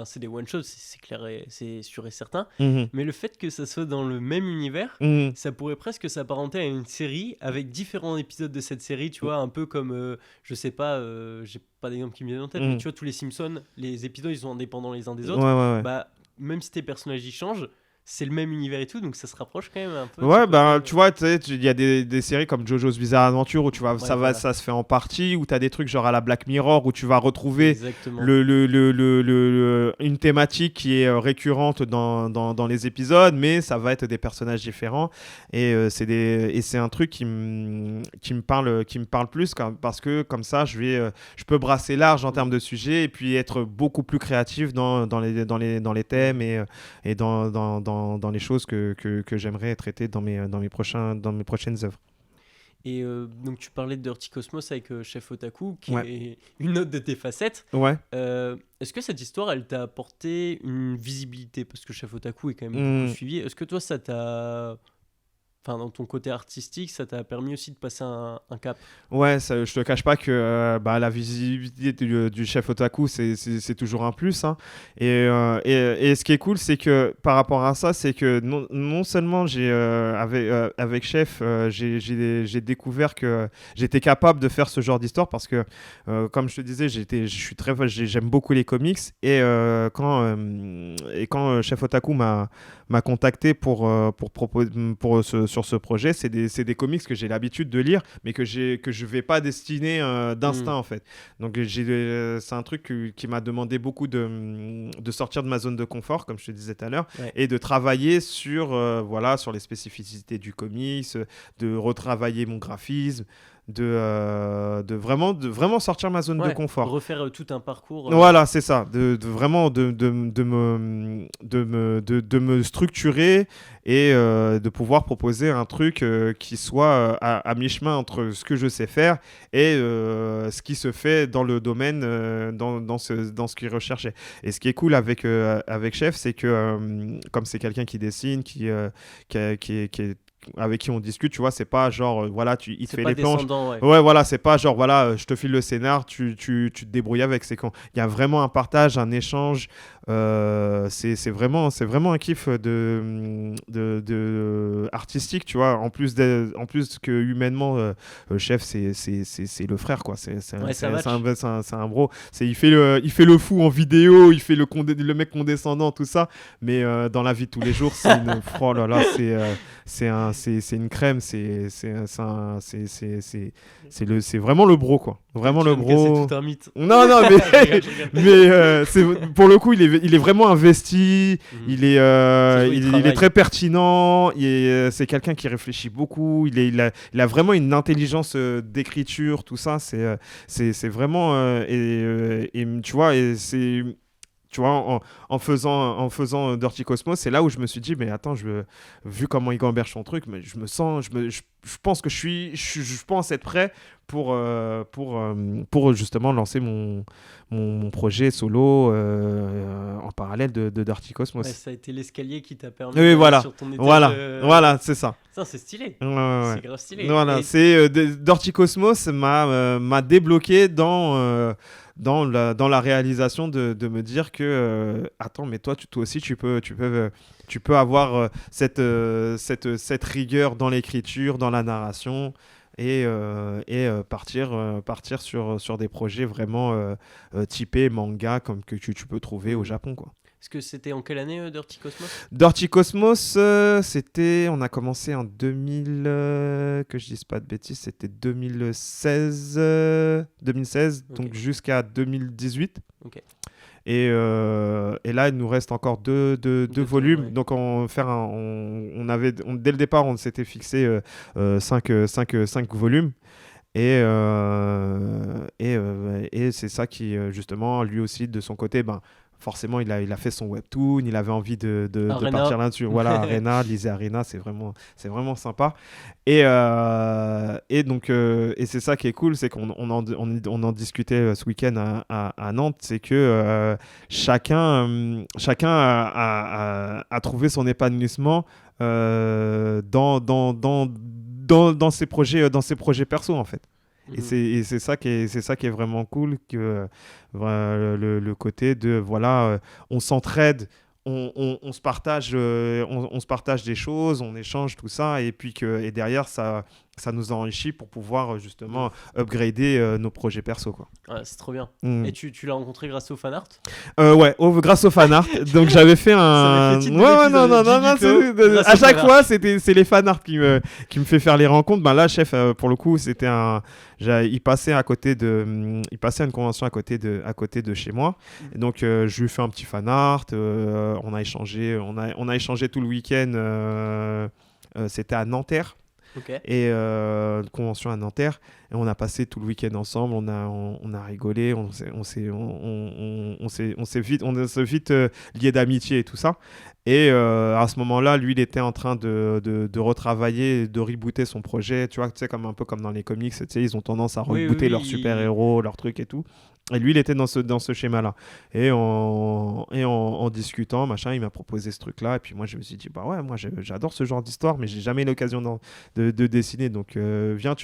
c'est des one-shots, c'est clair, c'est sûr et certain. Mais le fait que ça soit dans le même univers, ça pourrait presque s'apparenter à une série avec différents épisodes de cette série, tu vois, un peu comme, je sais pas, j'ai pas d'exemple qui me vient en tête, mais tu vois, tous les Simpsons, les épisodes, ils sont indépendants les uns des autres. Même si tes personnages y changent, c'est le même univers et tout, donc ça se rapproche quand même un peu. Tu vois, il y a des séries comme JoJo's Bizarre Adventure où tu vois, ça se fait en partie, où tu as des trucs genre à la Black Mirror où tu vas retrouver une thématique qui est récurrente dans les épisodes, mais ça va être des personnages différents. Et c'est un truc qui me parle plus parce que comme ça, je peux brasser large en termes de sujets et puis être beaucoup plus créatif dans les thèmes et dans les choses que j'aimerais traiter dans mes prochaines œuvres. Et donc tu parlais de Dirty Cosmos avec Chef Otaku, qui est une autre de tes facettes. Est-ce que cette histoire, elle t'a apporté une visibilité? Parce que Chef Otaku est quand même beaucoup suivi. Est-ce que toi, ça t'a... dans ton côté artistique, ça t'a permis aussi de passer un cap? Ouais, je te cache pas que la visibilité du Chef Otaku, c'est toujours un plus. Hein. Et ce qui est cool, c'est que par rapport à ça, c'est que non seulement avec Chef, j'ai découvert que j'étais capable de faire ce genre d'histoire parce que, comme je te disais, j'aime beaucoup les comics. Et quand Chef Otaku m'a contacté pour sur ce projet, c'est des comics que j'ai l'habitude de lire, mais que je vais pas destiner d'instinct en fait. Donc c'est un truc qui m'a demandé beaucoup de sortir de ma zone de confort, comme je te disais tout à l'heure, et de travailler sur les spécificités du comics, de retravailler mon graphisme, de vraiment sortir ma zone de confort, refaire tout un parcours. Voilà, c'est ça, de me structurer et de pouvoir proposer un truc qui soit à mi-chemin entre ce que je sais faire et ce qui se fait dans le domaine, dans ce qu'il recherchait. Et ce qui est cool avec Chef, c'est que comme c'est quelqu'un qui dessine, qui est avec qui on discute, tu vois, c'est pas genre, voilà, il te fait les planches. Ouais. Ouais, voilà, c'est pas genre, voilà, je te file le scénar, tu te débrouilles avec. C'est quand il y a vraiment un partage, un échange. C'est vraiment un kiff de artistique, tu vois. En plus que humainement, Chef, c'est le frère, quoi. C'est un bro. Il fait le fou en vidéo, il fait le mec condescendant, tout ça. Mais dans la vie de tous les jours, c'est une... oh là là, c'est une crème. C'est vraiment le bro, quoi. Vraiment le bro. C'est tout un mythe. Non, mais pour le coup, il est vraiment investi. Il est très pertinent. C'est quelqu'un qui réfléchit beaucoup. Il a vraiment une intelligence d'écriture, tout ça. C'est vraiment et tu vois, et c'est... Tu vois, en faisant Dirty Cosmos, c'est là où je me suis dit, mais attends, vu comment il gamberge son truc, mais je pense que je pense être prêt pour justement lancer mon projet solo en parallèle de Dirty Cosmos. Ouais, ça a été l'escalier qui t'a permis sur ton étage. Voilà, c'est ça. Ça, c'est stylé. Ouais. C'est grave stylé. Voilà, Dirty Cosmos m'a débloqué dans la réalisation de me dire que attends, mais toi aussi tu peux avoir cette rigueur dans l'écriture, dans la narration et partir sur des projets vraiment typés manga comme que tu peux trouver au Japon, quoi. Est-ce que c'était en quelle année Dirty Cosmos ? Dirty Cosmos, on a commencé en 2000, que je dise pas de bêtises, c'était 2016, okay. Donc jusqu'à 2018. Ok. Et là, il nous reste encore deux volumes. Ouais. Donc, dès le départ, on s'était fixé 5 volumes. Et c'est ça qui, justement, lui aussi, de son côté, forcément, il a fait son webtoon, il avait envie de partir là-dessus. Voilà, Arena, lisez Arena, c'est vraiment sympa. Et donc, c'est ça qui est cool, c'est qu'on en discutait ce week-end à Nantes, c'est que chacun a trouvé son épanouissement dans ses projets perso, en fait. Et c'est ça qui est vraiment cool, que le côté de voilà, on s'entraide, on se partage des choses, on échange tout ça, et puis et derrière ça nous enrichit pour pouvoir justement upgrader nos projets perso, quoi. Ouais, c'est trop bien. Et tu l'as rencontré grâce au fan art ? Ouais, grâce au fan art. Donc j'avais fait un... non, à chaque fois c'est les fan art qui me fait faire les rencontres. Là, Chef, pour le coup, c'était il passait à une convention à côté de chez moi. Et donc je lui ai fait un petit fan art, on a échangé tout le week-end. C'était à Nanterre. Okay. Et convention à Nanterre, et on a passé tout le week-end ensemble, on a rigolé, on s'est vite liés d'amitié et tout ça. Et à ce moment-là, lui, il était en train de retravailler, de rebooter son projet, tu vois, un peu comme dans les comics, ils ont tendance à rebooter leurs super-héros, leurs trucs et tout. Et lui, il était dans ce schéma-là. Et en discutant, machin, il m'a proposé ce truc-là. Et puis moi, je me suis dit, moi, j'adore ce genre d'histoire, mais j'ai jamais eu l'occasion de dessiner. Donc, viens,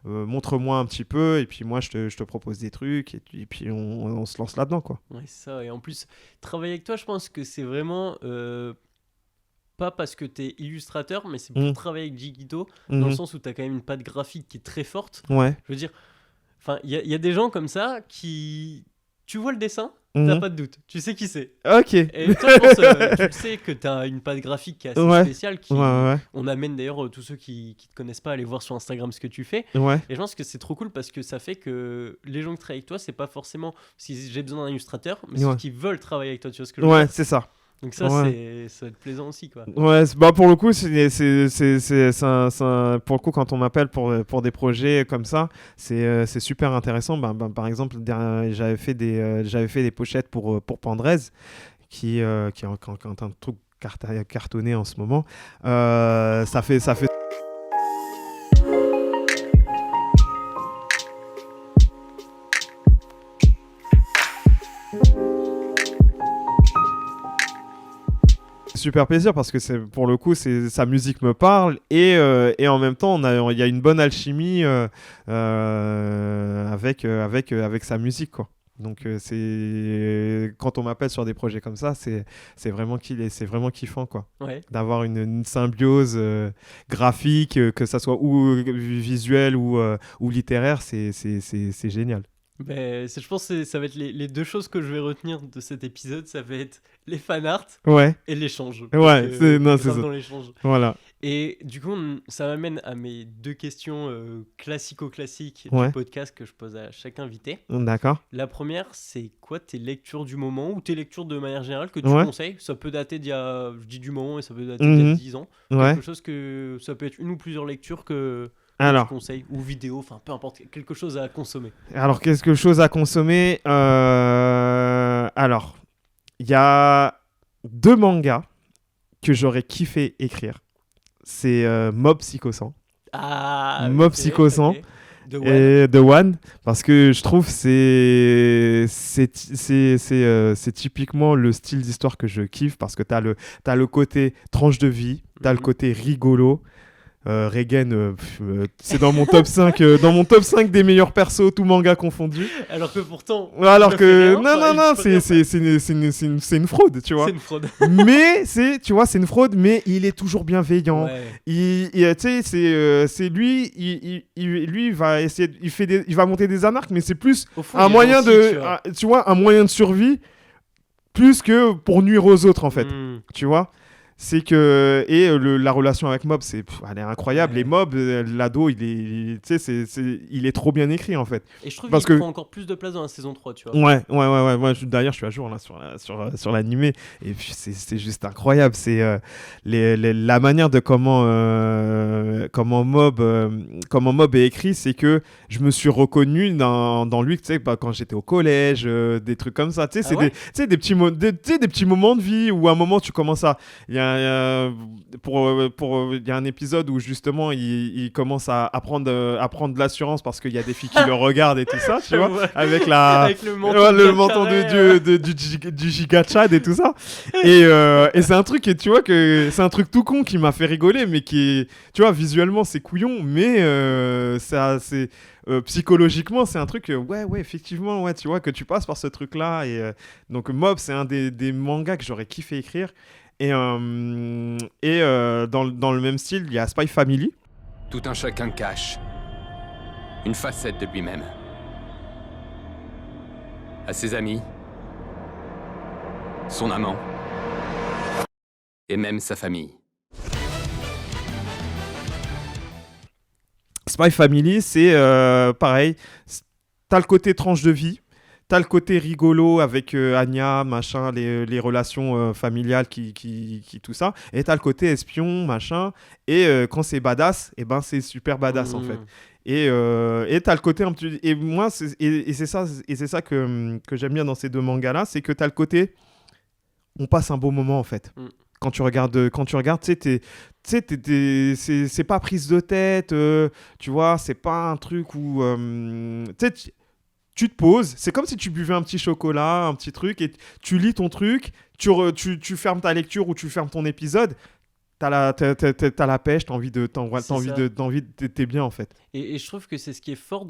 montre-moi un petit peu. Et puis moi, je te propose des trucs. Et puis, on se lance là-dedans, quoi. Ouais, c'est ça. Et en plus, travailler avec toi, je pense que c'est vraiment... pas parce que tu es illustrateur, mais c'est pour travailler avec Jigito, dans le sens où tu as quand même une patte graphique qui est très forte. Ouais. Je veux dire... Enfin, il y a des gens comme ça qui... Tu vois le dessin, t'as pas de doute. Tu sais qui c'est. Ok. Et toi, je pense, tu le sais que t'as une patte graphique qui est assez spéciale. On amène d'ailleurs tous ceux qui te connaissent pas à aller voir sur Instagram ce que tu fais. Ouais. Et je pense que c'est trop cool parce que ça fait que les gens qui travaillent avec toi, c'est pas forcément si j'ai besoin d'un illustrateur, mais ceux qui veulent travailler avec toi. Tu vois ce que je veux dire ? Ouais, c'est ça. Donc ça, ça va être plaisant aussi, quoi. Ouais, pour le coup, pour le coup, quand on m'appelle pour des projets comme ça, c'est super intéressant. Par exemple, j'avais fait des pochettes pour Pandrez, qui est un truc cartonné en ce moment. Ça fait super plaisir parce que pour le coup, sa musique me parle et en même temps, il y a une bonne alchimie avec sa musique, quoi. Donc quand on m'appelle sur des projets comme ça, c'est vraiment kiffant, quoi. Ouais. D'avoir une symbiose graphique, que ça soit ou visuel ou littéraire, c'est génial. Ben, je pense que ça va être les deux choses que je vais retenir de cet épisode, ça va être les fanarts et l'échange. Ouais, c'est ça. Dans l'échange. Voilà. Et du coup, ça m'amène à mes deux questions classico-classiques du podcast que je pose à chaque invité. D'accord. La première, c'est quoi tes lectures du moment ou tes lectures de manière générale que tu conseilles? Ça peut dater d'il y a, je dis du moment, et ça peut dater d'il y a 10 ans. Quelque chose ça peut être une ou plusieurs lectures que tu conseilles, ou vidéo, enfin peu importe, quelque chose à consommer. Alors, quelque chose à consommer, alors, il y a 2 mangas que j'aurais kiffé écrire. C'est Mob Psycho 100. Mob Psycho 100 et The One, parce que je trouve c'est typiquement le style d'histoire que je kiffe, parce que t'as le côté tranche de vie, t'as le côté rigolo. Regen, c'est dans mon top 5 des meilleurs persos, tout manga confondu. Alors que pourtant non, c'est une fraude, tu vois. C'est une fraude. Mais c'est une fraude, mais il est toujours bienveillant. Tu sais, c'est lui il va essayer il va monter des anarques, mais c'est plus un moyen un moyen de survie plus que pour nuire aux autres, en fait. Tu vois. C'est que la relation avec Mob, elle est incroyable. Les Mob, l'ado, il est trop bien écrit, en fait. Et je trouve qu'il prend encore plus de place dans la saison 3, tu vois. Ouais. D'ailleurs, je suis à jour là sur l'animé, et puis c'est juste incroyable. C'est la manière de comment Mob est écrit, c'est que je me suis reconnu dans lui, tu sais, quand j'étais au collège, des trucs comme ça. Tu sais, c'est des petits moments de vie où à un moment tu commences à il y a un épisode où justement il commence à prendre de l'assurance parce qu'il y a des filles qui le regardent et tout ça, tu vois, avec le menton du Giga Chad et tout ça. Et c'est un truc, tu vois, que c'est un truc tout con qui m'a fait rigoler, mais qui est, tu vois, visuellement c'est couillon, mais c'est psychologiquement c'est un truc effectivement, ouais, tu vois, que tu passes par ce truc là. Et donc Mob, c'est un des mangas que j'aurais kiffé écrire. Et dans le même style, il y a Spy Family. Tout un chacun cache une facette de lui-même. À ses amis, son amant, et même sa famille. Spy Family, c'est pareil. T'as le côté tranche de vie. T'as le côté rigolo avec Anya, machin, les relations familiales qui tout ça. Et t'as le côté espion, machin. Et quand c'est badass, et ben c'est super badass, en fait. Et t'as le côté un petit... Et moi, c'est ça que j'aime bien dans ces 2 mangas-là, c'est que t'as le côté... On passe un beau moment, en fait. Quand tu regardes, tu sais, c'est pas prise de tête, tu vois, c'est pas un truc où... tu te poses, c'est comme si tu buvais un petit chocolat, un petit truc, et tu lis ton truc, tu fermes ta lecture ou tu fermes ton épisode, t'as la pêche, t'as envie t'es bien, en fait. Et je trouve que c'est ce qui est fort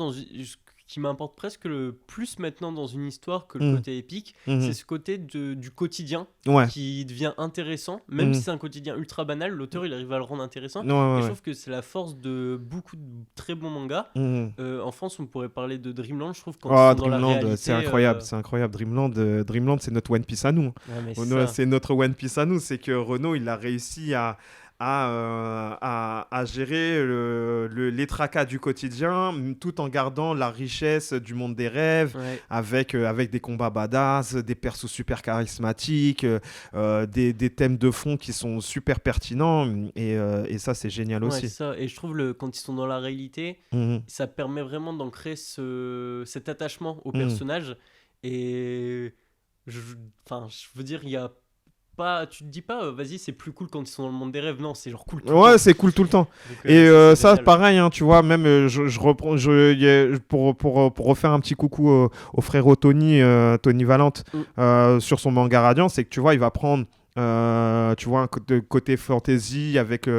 qui m'importe presque le plus maintenant dans une histoire que le côté épique, c'est ce côté du quotidien qui devient intéressant, même si c'est un quotidien ultra banal, l'auteur il arrive à le rendre intéressant. Je trouve que c'est la force de beaucoup de très bons mangas. En France, on pourrait parler de Dreamland, je trouve, quand ils sont dans la réalité, c'est incroyable, c'est incroyable. Dreamland, c'est notre One Piece à nous. C'est notre One Piece à nous, c'est que Renaud, il a réussi à gérer les tracas du quotidien tout en gardant la richesse du monde des rêves, avec des combats badass, des persos super charismatiques, des thèmes de fond qui sont super pertinents, et ça c'est génial aussi. Ça. Et je trouve quand ils sont dans la réalité, ça permet vraiment d'ancrer cet attachement au personnage. Et je veux dire, il y a tu te dis pas vas-y c'est plus cool quand ils sont dans le monde des rêves, non, c'est genre cool tout le temps. C'est cool tout le temps. Donc, et ça génial. Pareil, hein, tu vois, même je reprends pour refaire un petit coucou au frérot Tony Valente sur son manga Radiant, c'est que tu vois, il va prendre tu vois, un côté fantasy avec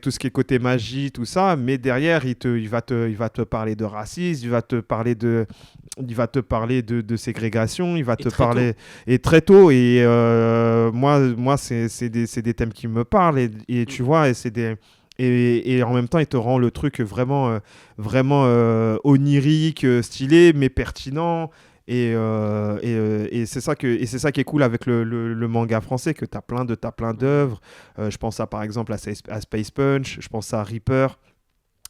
tout ce qui est côté magie, tout ça, mais derrière il va te parler de racisme, il va te parler de ségrégation, il va te parler et très tôt, et moi c'est des thèmes qui me parlent, et tu vois, et c'est des et en même temps, il te rend le truc vraiment onirique, stylé, mais pertinent. Et c'est ça qui est cool avec le manga français, que tu as plein d'œuvres. Je pense par exemple à Space Punch, je pense à Reaper.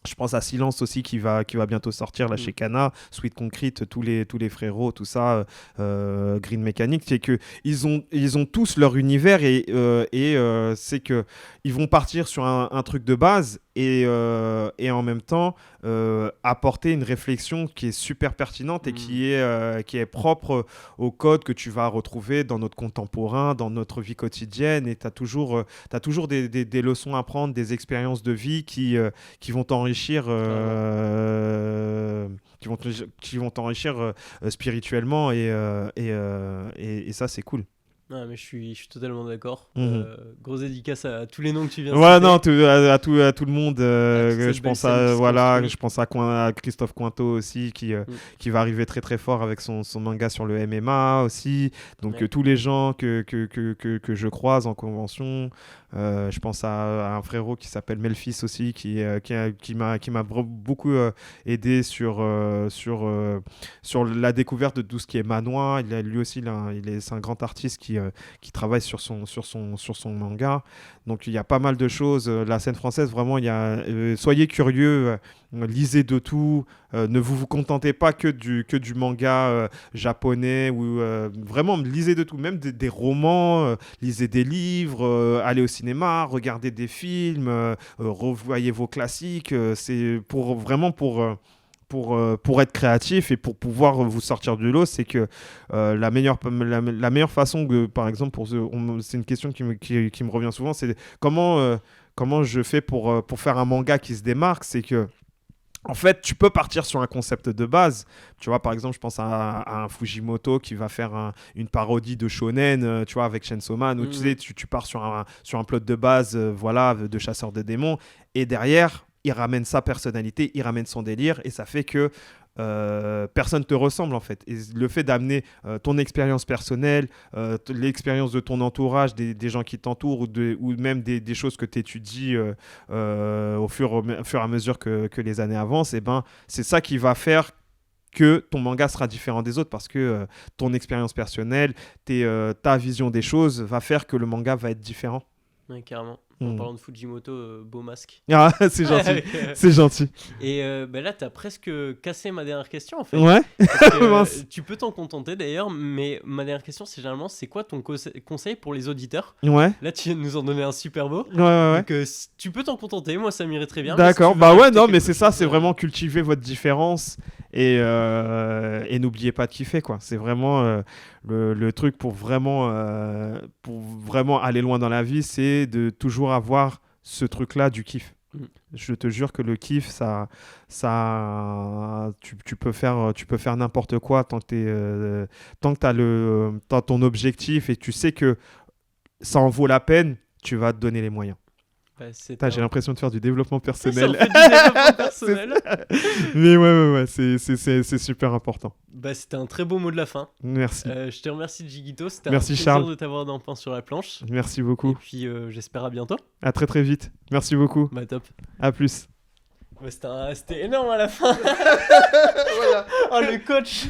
Je pense à Silence aussi qui va bientôt sortir là chez Kana, Sweet Concrete, tous les frérots, tout ça, Green Mechanic, c'est que ils ont tous leur univers, et c'est que ils vont partir sur un truc de base, et en même temps apporter une réflexion qui est super pertinente et qui est propre au code que tu vas retrouver dans notre contemporain, dans notre vie quotidienne, et tu as toujours des leçons à prendre, des expériences de vie qui vont t'enrichir qui vont t'enrichir spirituellement, et ça c'est cool. Ah, mais je suis totalement d'accord. Grosse dédicace à tous les noms que tu viens de citer. À tout le monde. Je pense à Christophe Cointeau aussi, qui va arriver très très fort avec son manga sur le MMA aussi. Donc tous les gens que je croise en convention. Je pense à un frérot qui s'appelle Melfis aussi, qui m'a beaucoup aidé sur la découverte de tout ce qui est manoir. Lui aussi, c'est un grand artiste qui travaille sur son manga. Donc il y a pas mal de choses. La scène française, vraiment, soyez curieux, lisez de tout. Ne vous contentez pas que du manga japonais, ou vraiment lisez de tout, même des romans, lisez des livres, allez au cinéma, regardez des films, revoyez vos classiques. C'est pour être créatif et pour pouvoir vous sortir du lot. C'est que la meilleure façon par exemple, c'est une question qui me revient souvent, c'est comment je fais pour faire un manga qui se démarque. C'est que en fait, tu peux partir sur un concept de base. Tu vois, par exemple, je pense à un Fujimoto qui va faire une parodie de shonen, tu vois, avec Chainsaw Man, où tu pars sur un plot de base, de chasseur de démons, et derrière, il ramène sa personnalité, il ramène son délire, et ça fait que personne te ressemble en fait. Et le fait d'amener ton expérience personnelle, l'expérience de ton entourage, des gens qui t'entourent, ou même des choses que tu étudies au fur et à mesure que les années avancent, et c'est ça qui va faire que ton manga sera différent des autres, parce que ton expérience personnelle, ta vision des choses va faire que le manga va être différent. Ouais, carrément. En parlant de Fujimoto, beau masque. Ah, c'est gentil, c'est gentil. Et là, t'as presque cassé ma dernière question, en fait. Ouais. Parce que, tu peux t'en contenter d'ailleurs, mais ma dernière question, c'est généralement, c'est quoi ton conseil pour les auditeurs ? Ouais. Là, tu viens de nous en donner un super beau. Ouais. Donc, tu peux t'en contenter. Moi, ça m'irait très bien. D'accord. Mais c'est ça, c'est vraiment cultiver votre différence, et n'oubliez pas de kiffer, quoi. C'est vraiment le truc pour vraiment aller loin dans la vie, c'est de toujours avoir ce truc-là du kiff. Je te jure que le kiff, tu peux faire n'importe quoi tant que t'as ton objectif, et tu sais que ça en vaut la peine, tu vas te donner les moyens. J'ai l'impression de faire du développement personnel. Ça en fait du développement personnel. Mais ouais, c'est super important. C'était un très beau mot de la fin. Merci. Je te remercie, Jigito. C'était Merci, un plaisir Charles, de t'avoir dans Pain sur la planche. Merci beaucoup. Et puis j'espère à bientôt. À très très vite. Merci beaucoup. Top. À plus. C'était énorme à la fin. Voilà. Oh, le coach.